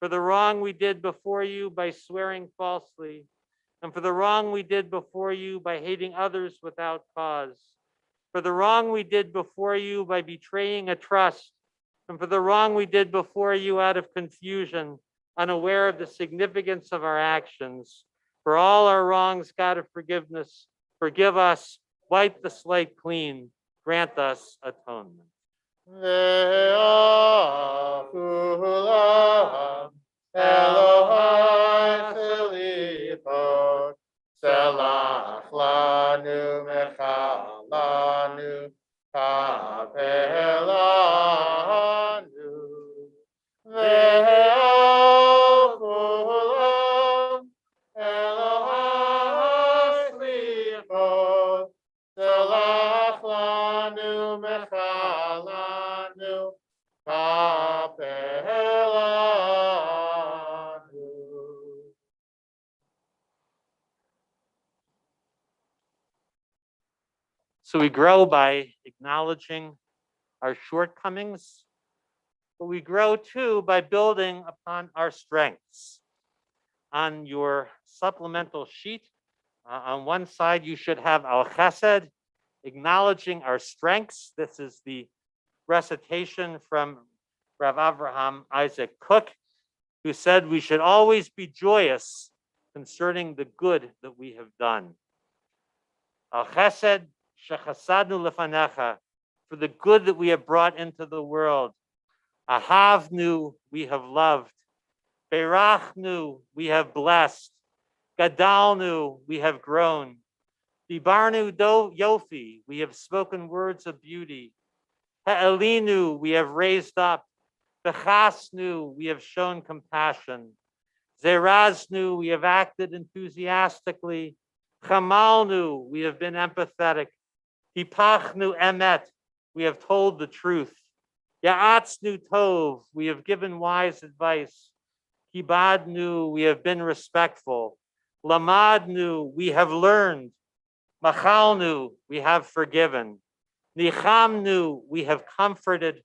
for the wrong we did before you by swearing falsely, and for the wrong we did before you by hating others without cause, for the wrong we did before you by betraying a trust, and for the wrong we did before you out of confusion, unaware of the significance of our actions. For all our wrongs, God of forgiveness, forgive us, wipe the slate clean, grant us atonement. Ve'al kulam Elohai selichot selach lanu mechalanu kapelanu. Ve'al kulam Elohai selichot selach lanu mechalanu kapelanu. So we grow by acknowledging our shortcomings, but we grow too by building upon our strengths. On your supplemental sheet, on one side, you should have Al Chesed, acknowledging our strengths. This is the recitation from Rav Avraham Isaac Cook, who said we should always be joyous concerning the good that we have done. Al Chesed shechasadnu lefanecha, for the good that we have brought into the world. Ahavnu, we have loved. Berachnu, we have blessed. Gadalnu, we have grown. Dibarnu do yofi, we have spoken words of beauty. Ha'elinu, we have raised up. Bechasnu, we have shown compassion. Zeraznu, we have acted enthusiastically. Chamalnu, we have been empathetic. Hipachnu emet, we have told the truth. Ya'atznu tov, we have given wise advice. Kibadnu, we have been respectful. Lamadnu, we have learned. Machalnu, we have forgiven. Nichamnu, we have comforted.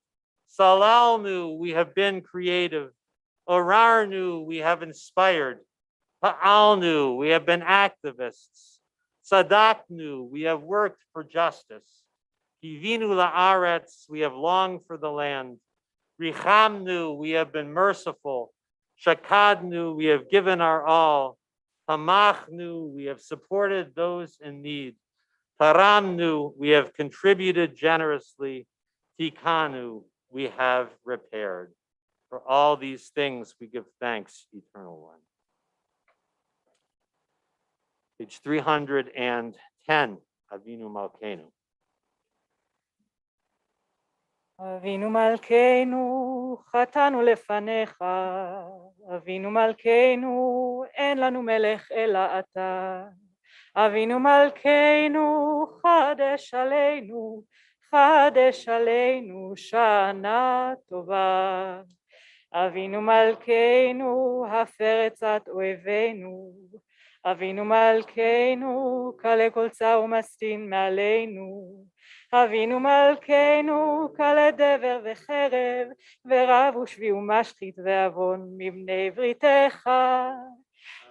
Salalnu, we have been creative. Orarnu, we have inspired. Pa'alnu, we have been activists. Sadaknu, we have worked for justice. Kivinu la'aretz, we have longed for the land. Richamnu, we have been merciful. Shakadnu, we have given our all. Hamachnu, we have supported those in need. Taramnu, we have contributed generously. Tikanu, we have repaired. For all these things we give thanks, Eternal One. Page 310, Avinu Malkeinu. אבינו מלכנו, חטאנו לפניך, אבינו מלכנו, אין לנו מלך אלא אתה. אבינו מלכנו, חדש עלינו שנה טובה. אבינו מלכנו, הפר עצת אויבינו. אבינו מלכנו, כלה כל צער ומסטין מעלינו. אבינו מלכנו, כלה דבר וחרב, ורב ושבי ומשחית ועוון מבני בריתך.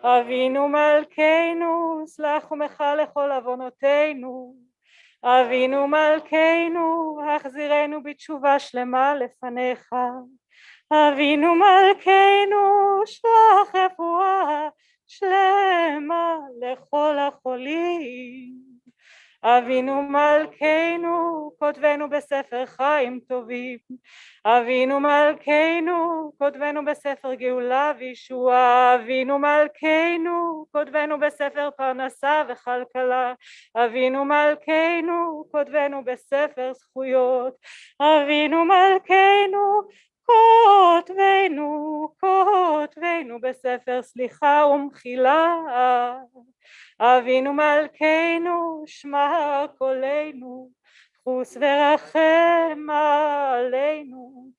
אבינו מלכנו, סלח ומחה לכל עוונותינו. אבינו מלכנו, החזירנו בתשובה שלמה לפניך. אבינו מלכנו, שלח רפואה שלמה לכל החולים. אבינו מלכנו, כותבנו בספר חיים טובים. אבינו מלכנו, כותבנו בספר גאולה וישועה. אבינו מלכנו, כותבנו בספר פרנסה וכלכלה. אבינו מלכנו, כותבנו בספר זכויות. אבינו מלכנו, כותבנו בספר סליחה ומחילה. אבינו מלכנו, שמע קולנו, חוס ורחם עלינו.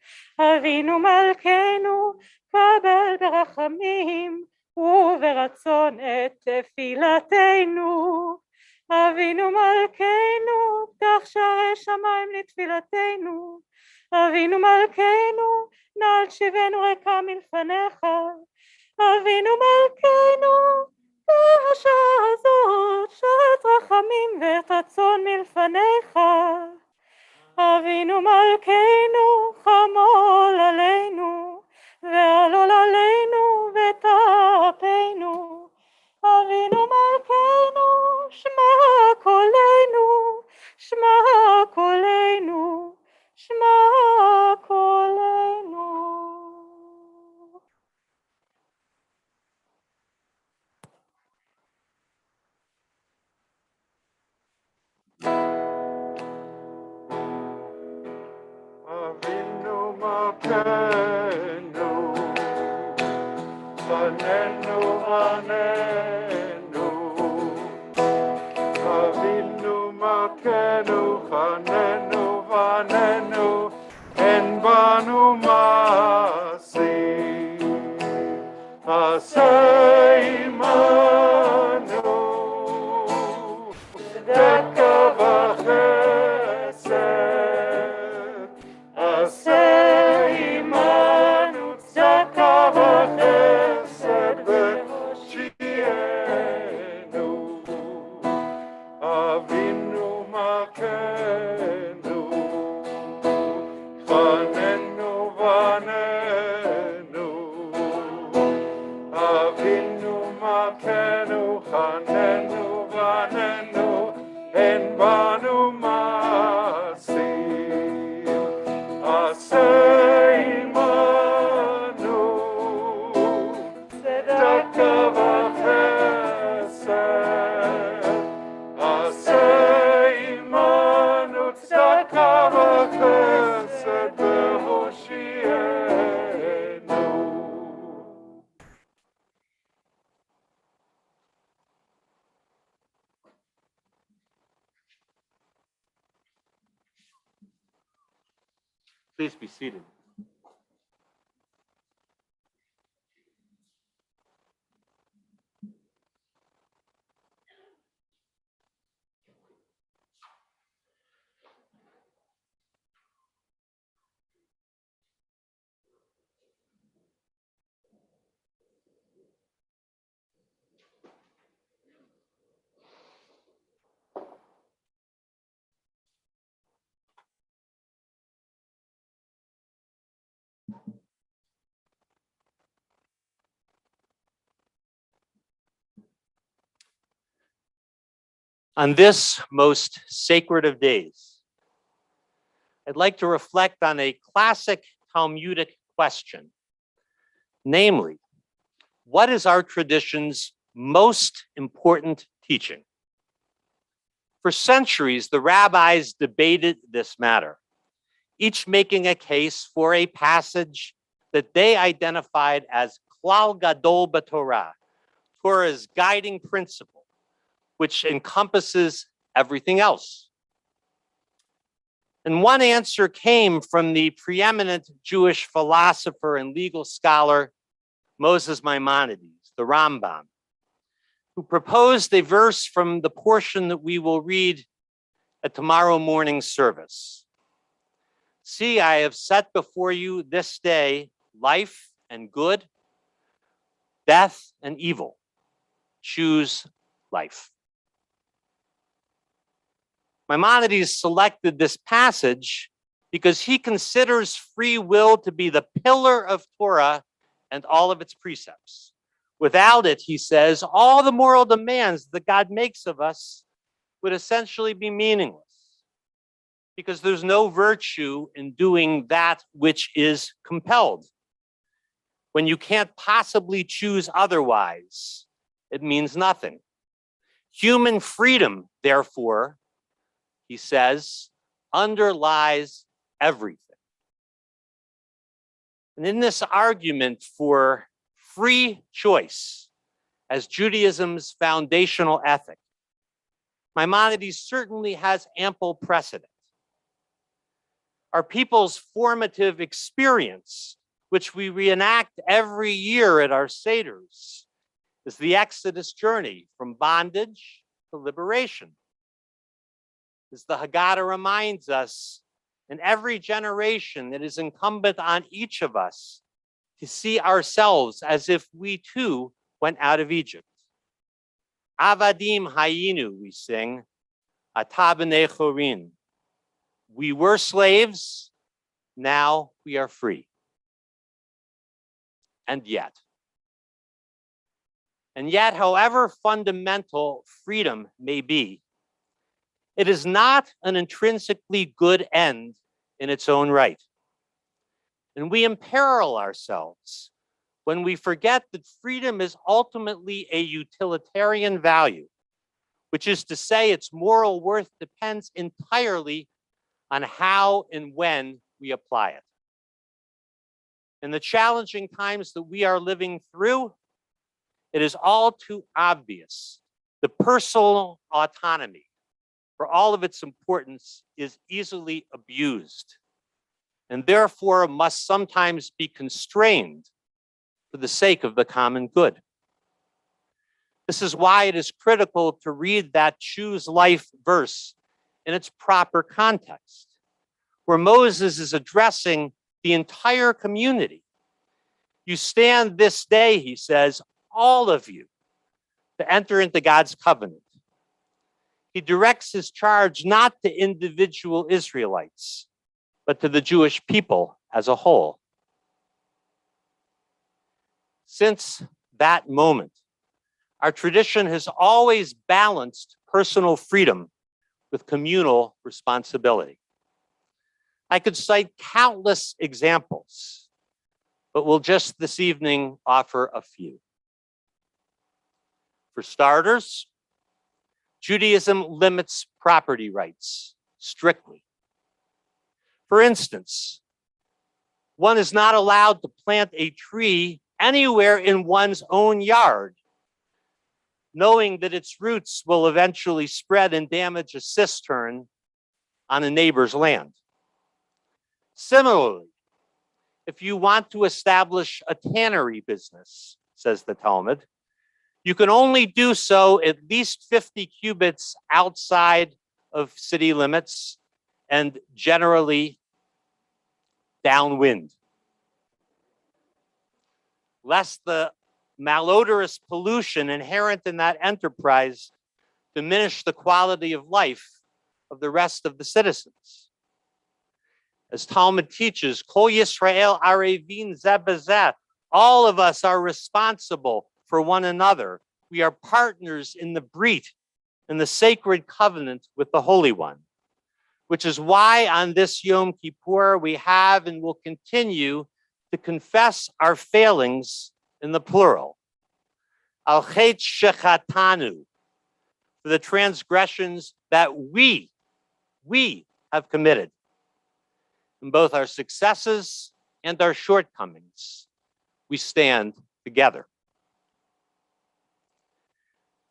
אבינו מלכנו, קבל ברחמים וברצון את תפילתנו. אבינו מלכנו, פתח שערי שמיים לתפילתנו. אבינו מלכנו, נעל שיבנו ריקה מלפניך. אבינו מלכנו, השעה הזאת שעת רחמים ואת רצון מלפניך. אבינו מלכנו, חמול עלינו ועלול עלינו ותרפנו. אבינו מלכנו, שמע קולנו, שמע קולנו. Avinu Malkeinu, Hanenu, Hanenu. Avinu Malkeinu, Hanenu, Hanenu. En banu masi, asay manu. Tzedaka v'chesed, asay imanu. Tzedaka v'chesed v'hoshienu. Avinu Malkeinu, Chanenu v'anenu. Avinu Malkeinu, Chanenu v'anenu. En banu masim, asay imanu. Tzedaka v'chesed, asay imanu. Tzedaka v'chesed v'hoshienu. Please be seated. On this most sacred of days, I'd like to reflect on a classic Talmudic question, namely, what is our tradition's most important teaching? For centuries, the rabbis debated this matter, each making a case for a passage that they identified as Klal Gadol b'Torah, Torah's guiding principle, which encompasses everything else. And one answer came from the preeminent Jewish philosopher and legal scholar, Moses Maimonides, the Rambam, who proposed a verse from the portion that we will read at tomorrow morning's service. See, I have set before you this day life and good, death and evil. Choose life. Maimonides selected this passage because he considers free will to be the pillar of Torah and all of its precepts. Without it, he says, all the moral demands that God makes of us would essentially be meaningless, because there's no virtue in doing that which is compelled. When you can't possibly choose otherwise, it means nothing. Human freedom, therefore, he says, underlies everything. And in this argument for free choice as Judaism's foundational ethic, Maimonides certainly has ample precedent. Our people's formative experience, which we reenact every year at our Seders, is the Exodus journey from bondage to liberation. As the Haggadah reminds us, in every generation, it is incumbent on each of us to see ourselves as if we too went out of Egypt. Avadim hayinu, we sing, ata b'nei chorin. We were slaves, now we are free. And yet, however fundamental freedom may be, it is not an intrinsically good end in its own right. And we imperil ourselves when we forget that freedom is ultimately a utilitarian value, which is to say its moral worth depends entirely on how and when we apply it. In the challenging times that we are living through, it is all too obvious the personal autonomy, for all of its importance, is easily abused, and therefore must sometimes be constrained for the sake of the common good. This is why it is critical to read that choose life verse in its proper context, where Moses is addressing the entire community. You stand this day, he says, all of you, to enter into God's covenant. He directs his charge not to individual Israelites, but to the Jewish people as a whole. Since that moment, our tradition has always balanced personal freedom with communal responsibility. I could cite countless examples, but will just this evening offer a few. For starters, Judaism limits property rights strictly. For instance, one is not allowed to plant a tree anywhere in one's own yard, knowing that its roots will eventually spread and damage a cistern on a neighbor's land. Similarly, if you want to establish a tannery business, says the Talmud, you can only do so at least 50 cubits outside of city limits and generally downwind, lest the malodorous pollution inherent in that enterprise diminish the quality of life of the rest of the citizens. As Talmud teaches, Kol Yisrael arevin zeh b'zeh, all of us are responsible for one another. We are partners in the brit, in the sacred covenant with the Holy One, which is why on this Yom Kippur we have and will continue to confess our failings in the plural. Al chet shechatanu, for the transgressions that we have committed in both our successes and our shortcomings. We stand together.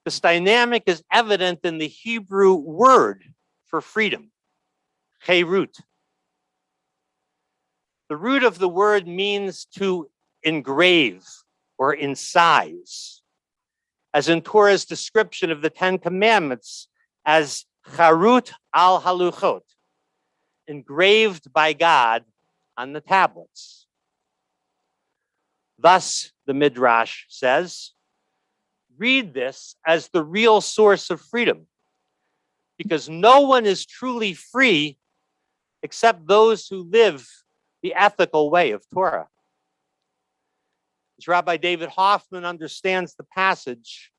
This dynamic is evident in the Hebrew word for freedom, cherut. The root of the word means to engrave or incise, as in Torah's description of the Ten Commandments as charut al haluchot, engraved by God on the tablets. Thus, the Midrash says, read this as the real source of freedom, because no one is truly free except those who live the ethical way of Torah. As Rabbi David Hoffman understands the passage,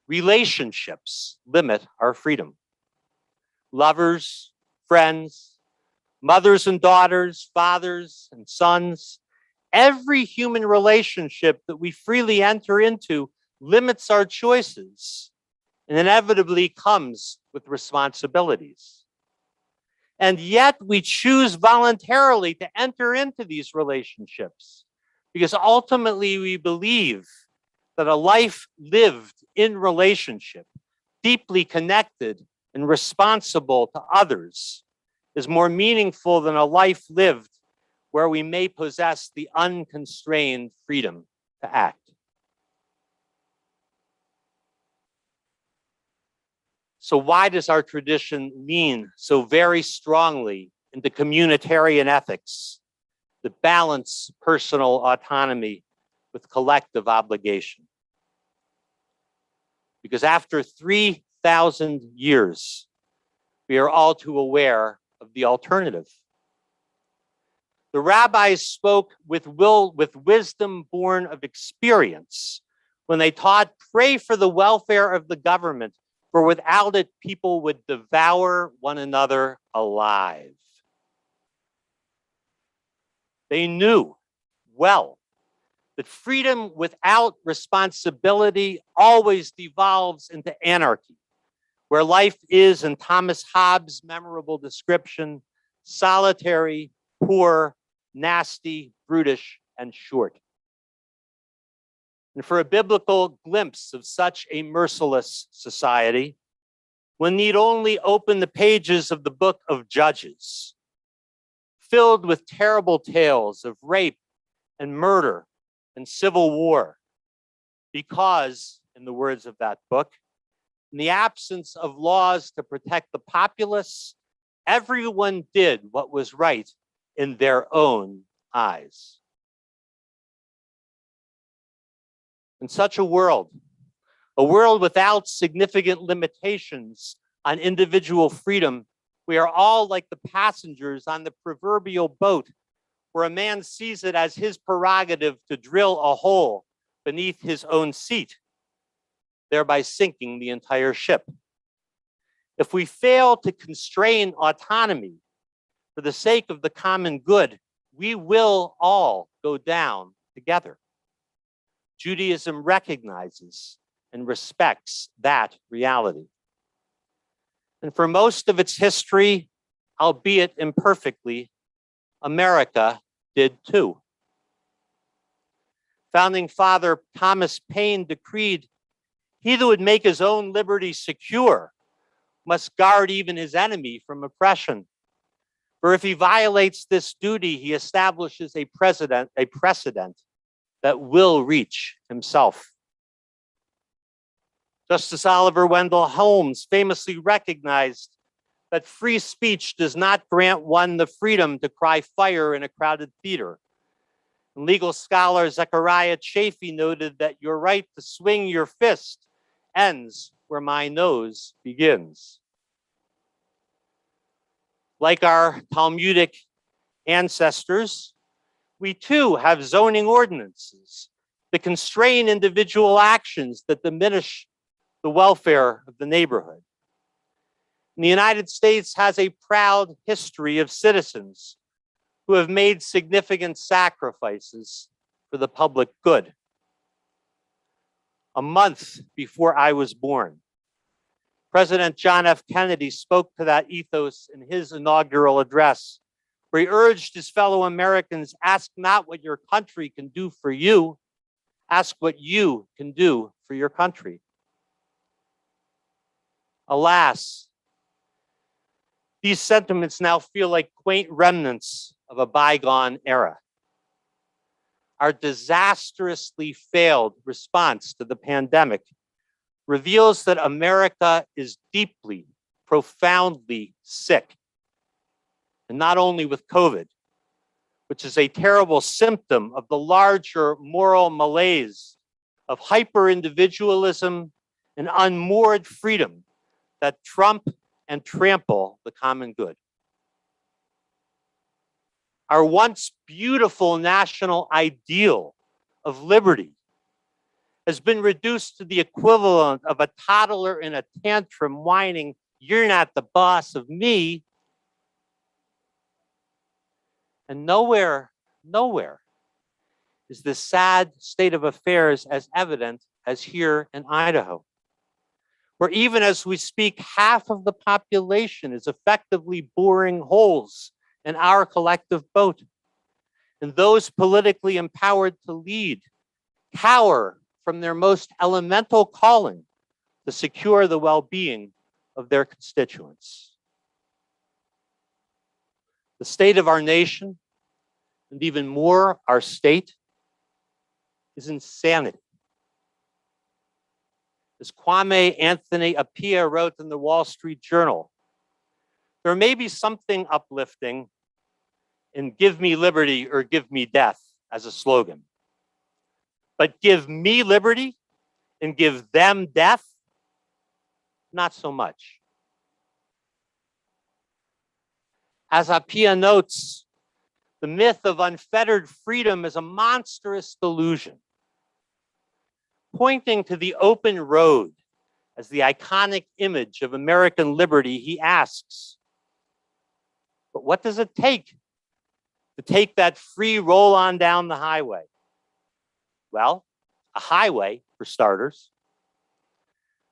relationships limit our freedom. Lovers, friends, mothers and daughters, fathers and sons, every human relationship that we freely enter into limits our choices and inevitably comes with responsibilities. And yet we choose voluntarily to enter into these relationships because ultimately we believe that a life lived in relationship, deeply connected and responsible to others, is more meaningful than a life lived where we may possess the unconstrained freedom to act. So why does our tradition lean so very strongly into communitarian ethics that balance personal autonomy with collective obligation? Because after 3,000 years, we are all too aware of the alternative. The rabbis spoke with wisdom born of experience when they taught, pray for the welfare of the government, for without it, people would devour one another alive. They knew well that freedom without responsibility always devolves into anarchy, where life is, in Thomas Hobbes' memorable description, solitary, poor, nasty, brutish, and short. And for a biblical glimpse of such a merciless society, one need only open the pages of the book of Judges, filled with terrible tales of rape and murder and civil war, because, in the words of that book, in the absence of laws to protect the populace, everyone did what was right in their own eyes. In such a world without significant limitations on individual freedom, we are all like the passengers on the proverbial boat, where a man sees it as his prerogative to drill a hole beneath his own seat, thereby sinking the entire ship. If we fail to constrain autonomy for the sake of the common good, we will all go down together. Judaism recognizes and respects that reality. And for most of its history, albeit imperfectly, America did too. Founding Father Thomas Paine decreed, he that would make his own liberty secure must guard even his enemy from oppression. For if he violates this duty, he establishes a precedent that will reach himself. Justice Oliver Wendell Holmes famously recognized that free speech does not grant one the freedom to cry fire in a crowded theater. And legal scholar Zechariah Chafee noted that your right to swing your fist ends where my nose begins. Like our Talmudic ancestors, we too have zoning ordinances that constrain individual actions that diminish the welfare of the neighborhood. And the United States has a proud history of citizens who have made significant sacrifices for the public good. A month before I was born, President John F. Kennedy spoke to that ethos in his inaugural address, where he urged his fellow Americans, ask not what your country can do for you, ask what you can do for your country. Alas, these sentiments now feel like quaint remnants of a bygone era. Our disastrously failed response to the pandemic reveals that America is deeply, profoundly sick. And not only with COVID, which is a terrible symptom of the larger moral malaise of hyper-individualism and unmoored freedom that trump and trample the common good. Our once beautiful national ideal of liberty has been reduced to the equivalent of a toddler in a tantrum whining, "You're not the boss of me." And nowhere is this sad state of affairs as evident as here in Idaho, where even as we speak, half of the population is effectively boring holes in our collective boat. And those politically empowered to lead cower from their most elemental calling to secure the well-being of their constituents. The state of our nation, and even more our state, is insanity. As Kwame Anthony Appiah wrote in the Wall Street Journal, there may be something uplifting in "give me liberty or give me death" as a slogan. But give me liberty and give them death, not so much. As Appiah notes, the myth of unfettered freedom is a monstrous delusion. Pointing to the open road as the iconic image of American liberty, he asks, but what does it take to take that free roll on down the highway? Well, a highway, for starters.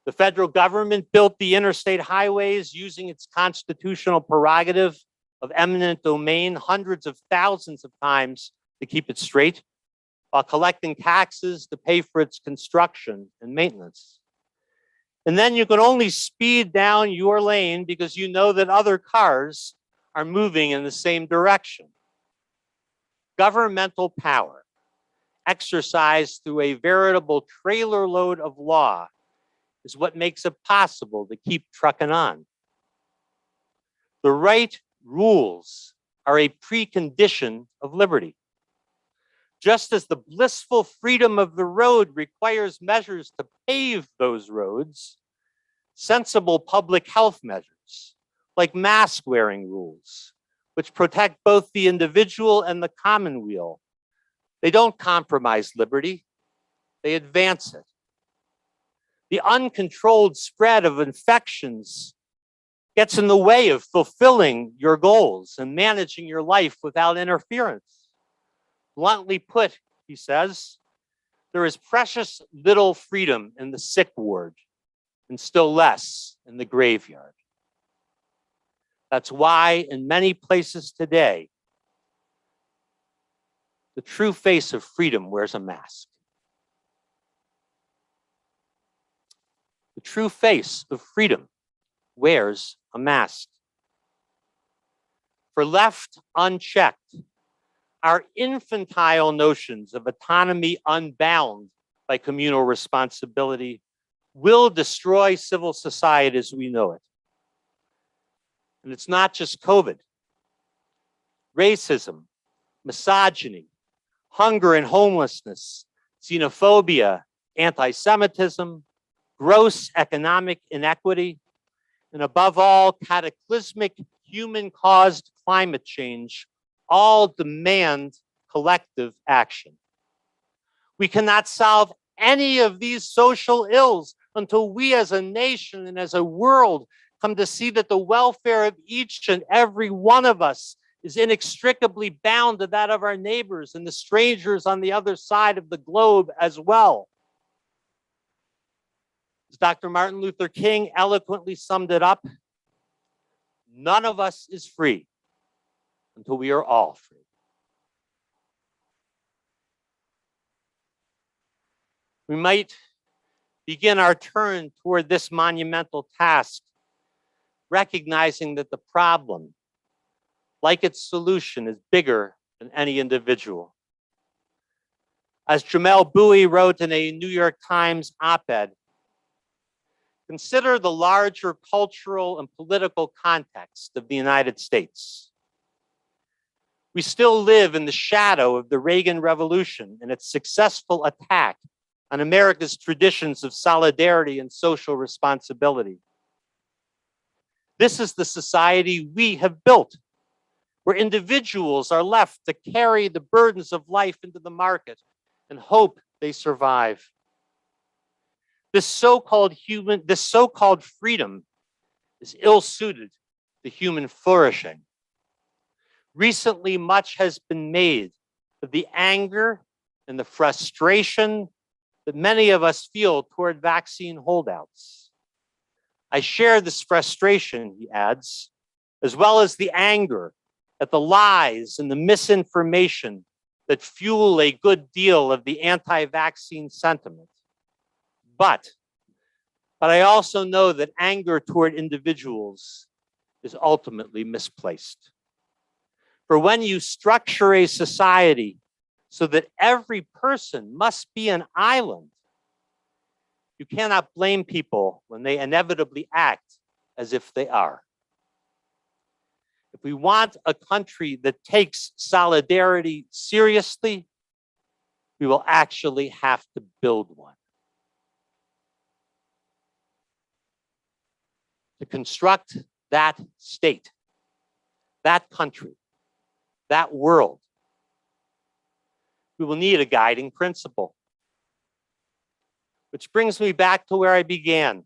The federal government built the interstate highways using its constitutional prerogative of eminent domain hundreds of thousands of times to keep it straight, while collecting taxes to pay for its construction and maintenance. And then you can only speed down your lane because you know that other cars are moving in the same direction. Governmental power, exercised through a veritable trailer load of law, is what makes it possible to keep trucking on. The right rules are a precondition of liberty. Just as the blissful freedom of the road requires measures to pave those roads, sensible public health measures, like mask wearing rules, which protect both the individual and the commonweal, they don't compromise liberty, they advance it. The uncontrolled spread of infections gets in the way of fulfilling your goals and managing your life without interference. Bluntly put, he says, there is precious little freedom in the sick ward and still less in the graveyard. That's why in many places today, the true face of freedom wears a mask. The true face of freedom wears a mask. For left unchecked, our infantile notions of autonomy unbound by communal responsibility will destroy civil society as we know it. And it's not just COVID. Racism, misogyny, hunger and homelessness, xenophobia, anti-Semitism, gross economic inequity, and above all, cataclysmic human-caused climate change all demand collective action. We cannot solve any of these social ills until we as a nation and as a world come to see that the welfare of each and every one of us is inextricably bound to that of our neighbors and the strangers on the other side of the globe as well. As Dr. Martin Luther King eloquently summed it up, none of us is free until we are all free. We might begin our turn toward this monumental task, recognizing that the problem, like its solution, is bigger than any individual. As Jamel Bowie wrote in a New York Times op-ed, consider the larger cultural and political context of the United States. We still live in the shadow of the Reagan Revolution and its successful attack on America's traditions of solidarity and social responsibility. This is the society we have built, where individuals are left to carry the burdens of life into the market and hope they survive. This so-called freedom is ill-suited to human flourishing. Recently, much has been made of the anger and the frustration that many of us feel toward vaccine holdouts. I share this frustration, he adds, as well as the anger at the lies and the misinformation that fuel a good deal of the anti-vaccine sentiment. But I also know that anger toward individuals is ultimately misplaced. For when you structure a society so that every person must be an island, you cannot blame people when they inevitably act as if they are. If we want a country that takes solidarity seriously, we will actually have to build one. To construct that state, that country, that world, we will need a guiding principle. Which brings me back to where I began,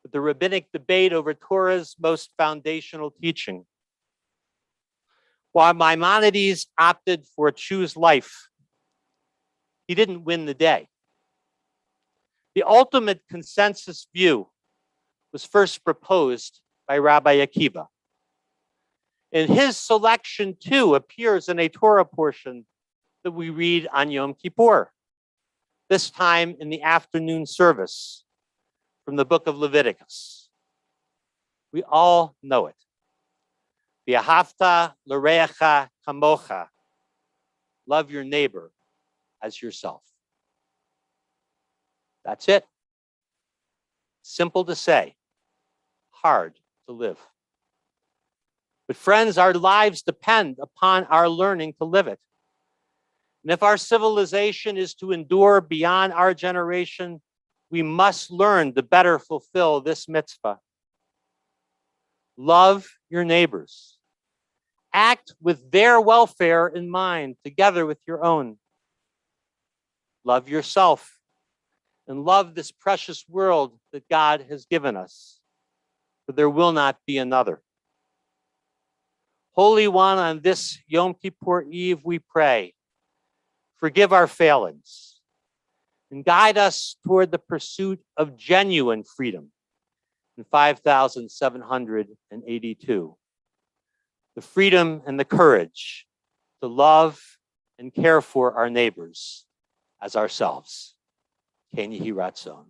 with the rabbinic debate over Torah's most foundational teaching. While Maimonides opted for choose life, he didn't win the day. The ultimate consensus view was first proposed by Rabbi Akiva. And his selection too appears in a Torah portion that we read on Yom Kippur, this time in the afternoon service from the book of Leviticus. We all know it. V'ahavta l'reacha kamocha. Love your neighbor as yourself. That's it. Simple to say, hard to live. But friends, our lives depend upon our learning to live it. And if our civilization is to endure beyond our generation, we must learn to better fulfill this mitzvah. Love your neighbors. Act with their welfare in mind, together with your own. Love yourself and love this precious world that God has given us, for there will not be another. Holy One, on this Yom Kippur Eve, we pray, forgive our failings and guide us toward the pursuit of genuine freedom in 5782. The freedom and the courage to love and care for our neighbors as ourselves. Ken Yehi Ratzon.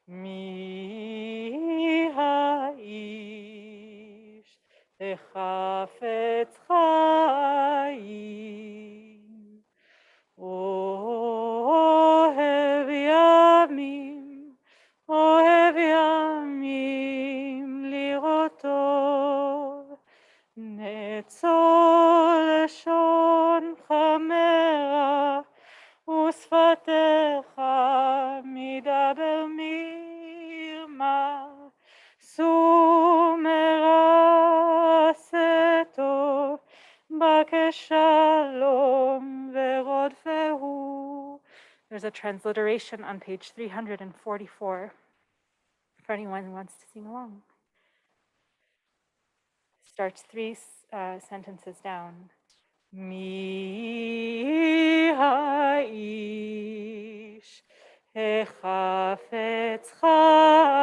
Mi לשונך מרע ושפתיך מדבר מרמה. שאו מרע עשה טוב, בקש שלום ורודפהו. There's a transliteration on page 344 for anyone who wants to sing along. Starts three sentences down. Mi haish hechafetz chaim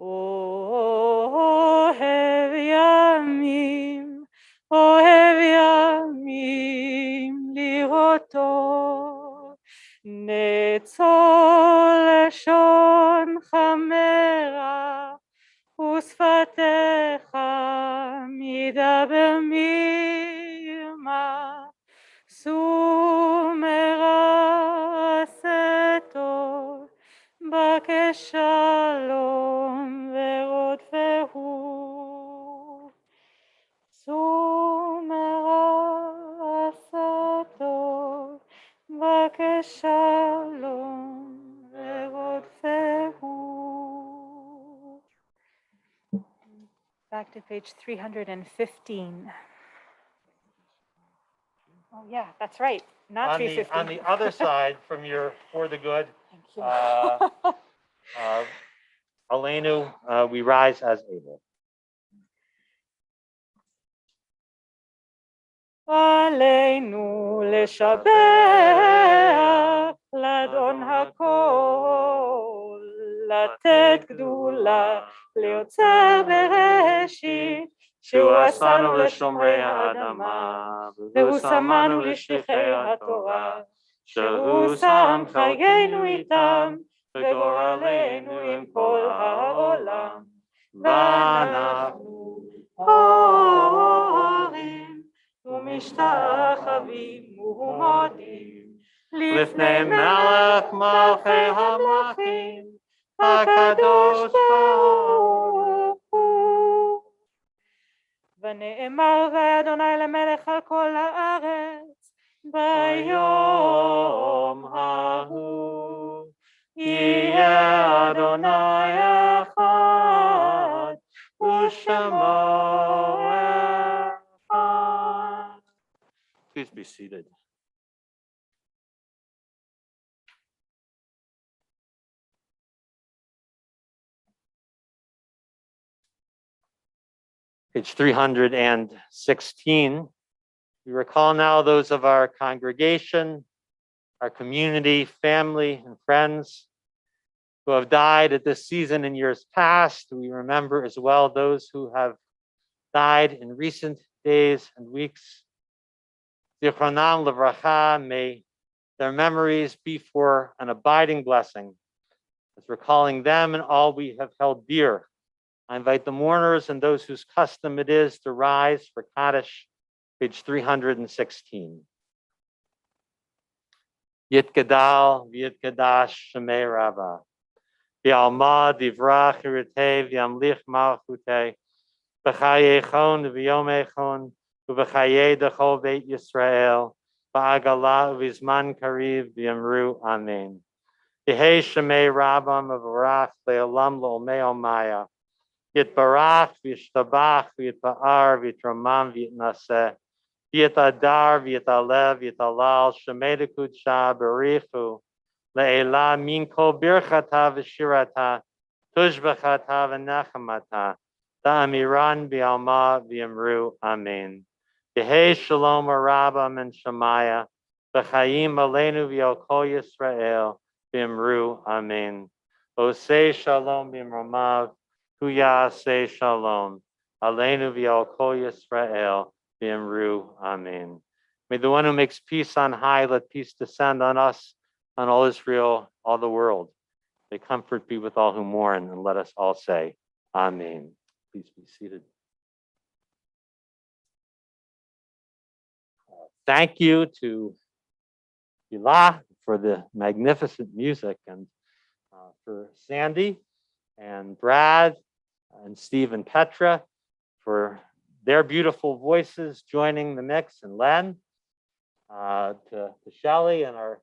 ohev yamim liroto netzol לשונך מרע ושפתיך מדבר מרמה. שאו מרע עשה טוב, בקש שלום ורודפהו. שאו מרע עשה טוב, בקש שלום ורודפהו. Back to page 315. Oh yeah, that's right. Not On 315. the other side from your For the Good, Thank you. Aleinu, we rise as able. עלינו לשבח לאדון הכל, לתת גדולה ליוצר בראשית, שהוא עשנו לשומרי האדמה, והוא שמנו לשליחי התורה, שהוא שם חיינו איתם, וגורלנו עם כל העולם, ואנחנו הורים ומשתחווים ומודים לפני מלך מלכי המלכים, הקדוש ברוך הוא. ונאמר ואדוני למלך על כל הארץ, ביום ההוא יהיה אדוני אחד ושמו אחד. Please be seated. Page 316. We recall now those of our congregation, our community, family, and friends who have died at this season in years past. We remember as well those who have died in recent days and weeks. Zichronam Livracha, may their memories be for an abiding blessing, as recalling them and all we have held dear. I invite the mourners and those whose custom it is to rise for Kaddish, page 316. Yit Gadal, Yit Gadash, Shemei Rabbah. V'alma divrach iritev yamlich malchute, v'chayechon v'yomechon, v'chayei dechol beit Yisrael, v'agala v'izman kariv v'yamru amen. Yehei Shemei Rabbah v'varach le'olam lo'omei omaya. Yitbarach v'yishtabach v'yitpa'ar v'yitramam v'yitnaseh. V'yitadar v'yitalev v'yitalal Shemei dekudsha berichu. Le'ela min kol birchata v'shirata, tushbachata v'nechamata, ta'amiran v'alma v'yamru amen. Yehei shalom arabam and shamaya, v'chayim aleinu v'yal kol Yisrael v'yamru amen. Osei shalom b'mramav, hu ya'aseh shalom, aleinu v'yal kol Yisrael v'yamru amen. May the one who makes peace on high let peace descend on us, on all Israel, all the world. May comfort be with all who mourn, and let us all say, Amen. Please be seated. Thank you to Ilah for the magnificent music, and for Sandy and Brad and Steve and Petra for their beautiful voices joining the mix, and Len, to Shelley and our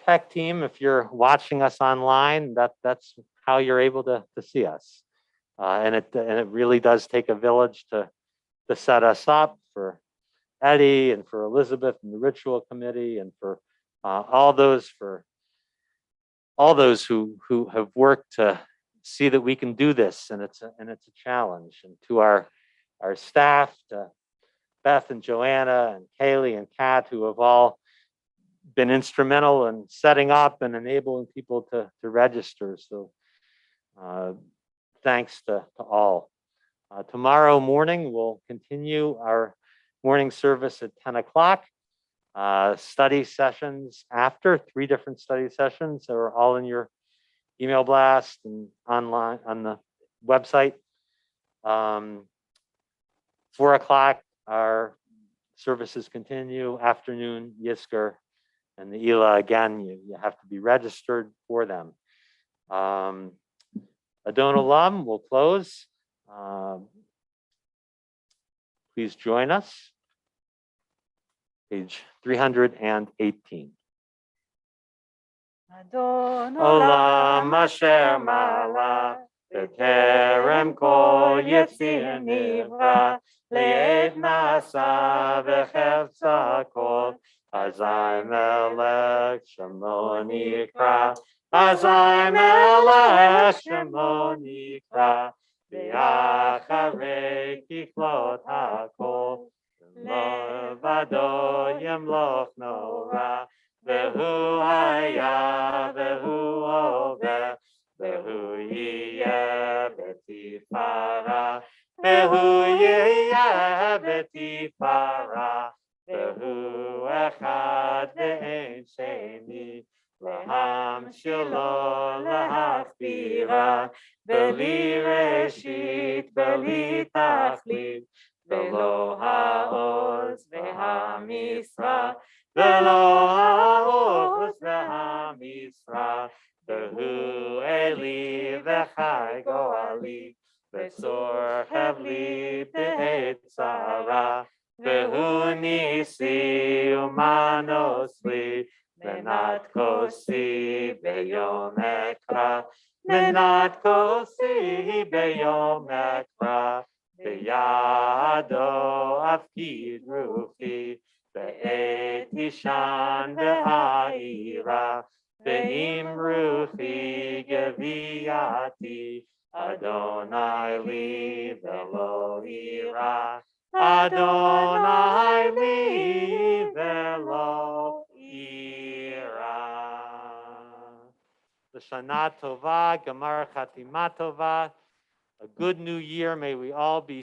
tech team. If you're watching us online, that's how you're able to see us. And it really does take a village to set us up, for Eddie and for Elizabeth and the ritual committee, and for all those who have worked to see that we can do this, and it's a challenge. And to our staff, to Beth and Joanna and Kaylee and Kat, who have all been instrumental in setting up and enabling people to register. So thanks to all. Tomorrow morning, we'll continue our morning service at 10 o'clock. Study sessions after, 3 different study sessions are all in your email blast and online on the website. 4 o'clock, our services continue. Afternoon, Yisker and the ELA, again, you have to be registered for them. Adon Olam will close. Please join us. Page 318. אדון עולם אשר מעלה, בטרם כל יציר נברא, לעת נעשה וחפצה כל, אזי מלך שמו נקרא, אזי מלך שמו נקרא, ואחרי ככלות הכל, לבדו ימלוך נורא, והוא היה והוא הווה, והוא יהיה בתפארה, והוא יהיה בתפארה, והוא אחד ואין שני, להמשילו להכבירה, בלי ראשית בלי תכלית, ולא העוז והמשרה, ולא העוז והמשרה, והוא אלי וחי גואלי, וצור חבלי בעת צרה, והוא ניסי ומנוס לי, מנת כוסי ביום אקרא, מנת כוסי ביום אקרא, בידו אפקיד רוחי, בעת ישן בעירה, ואם רוחי גוויעתי, אדוני לי ולא אירא, אדוני לי ולא אירא. L'shana tova, Gemar Chatima tova. A good new year. May we all be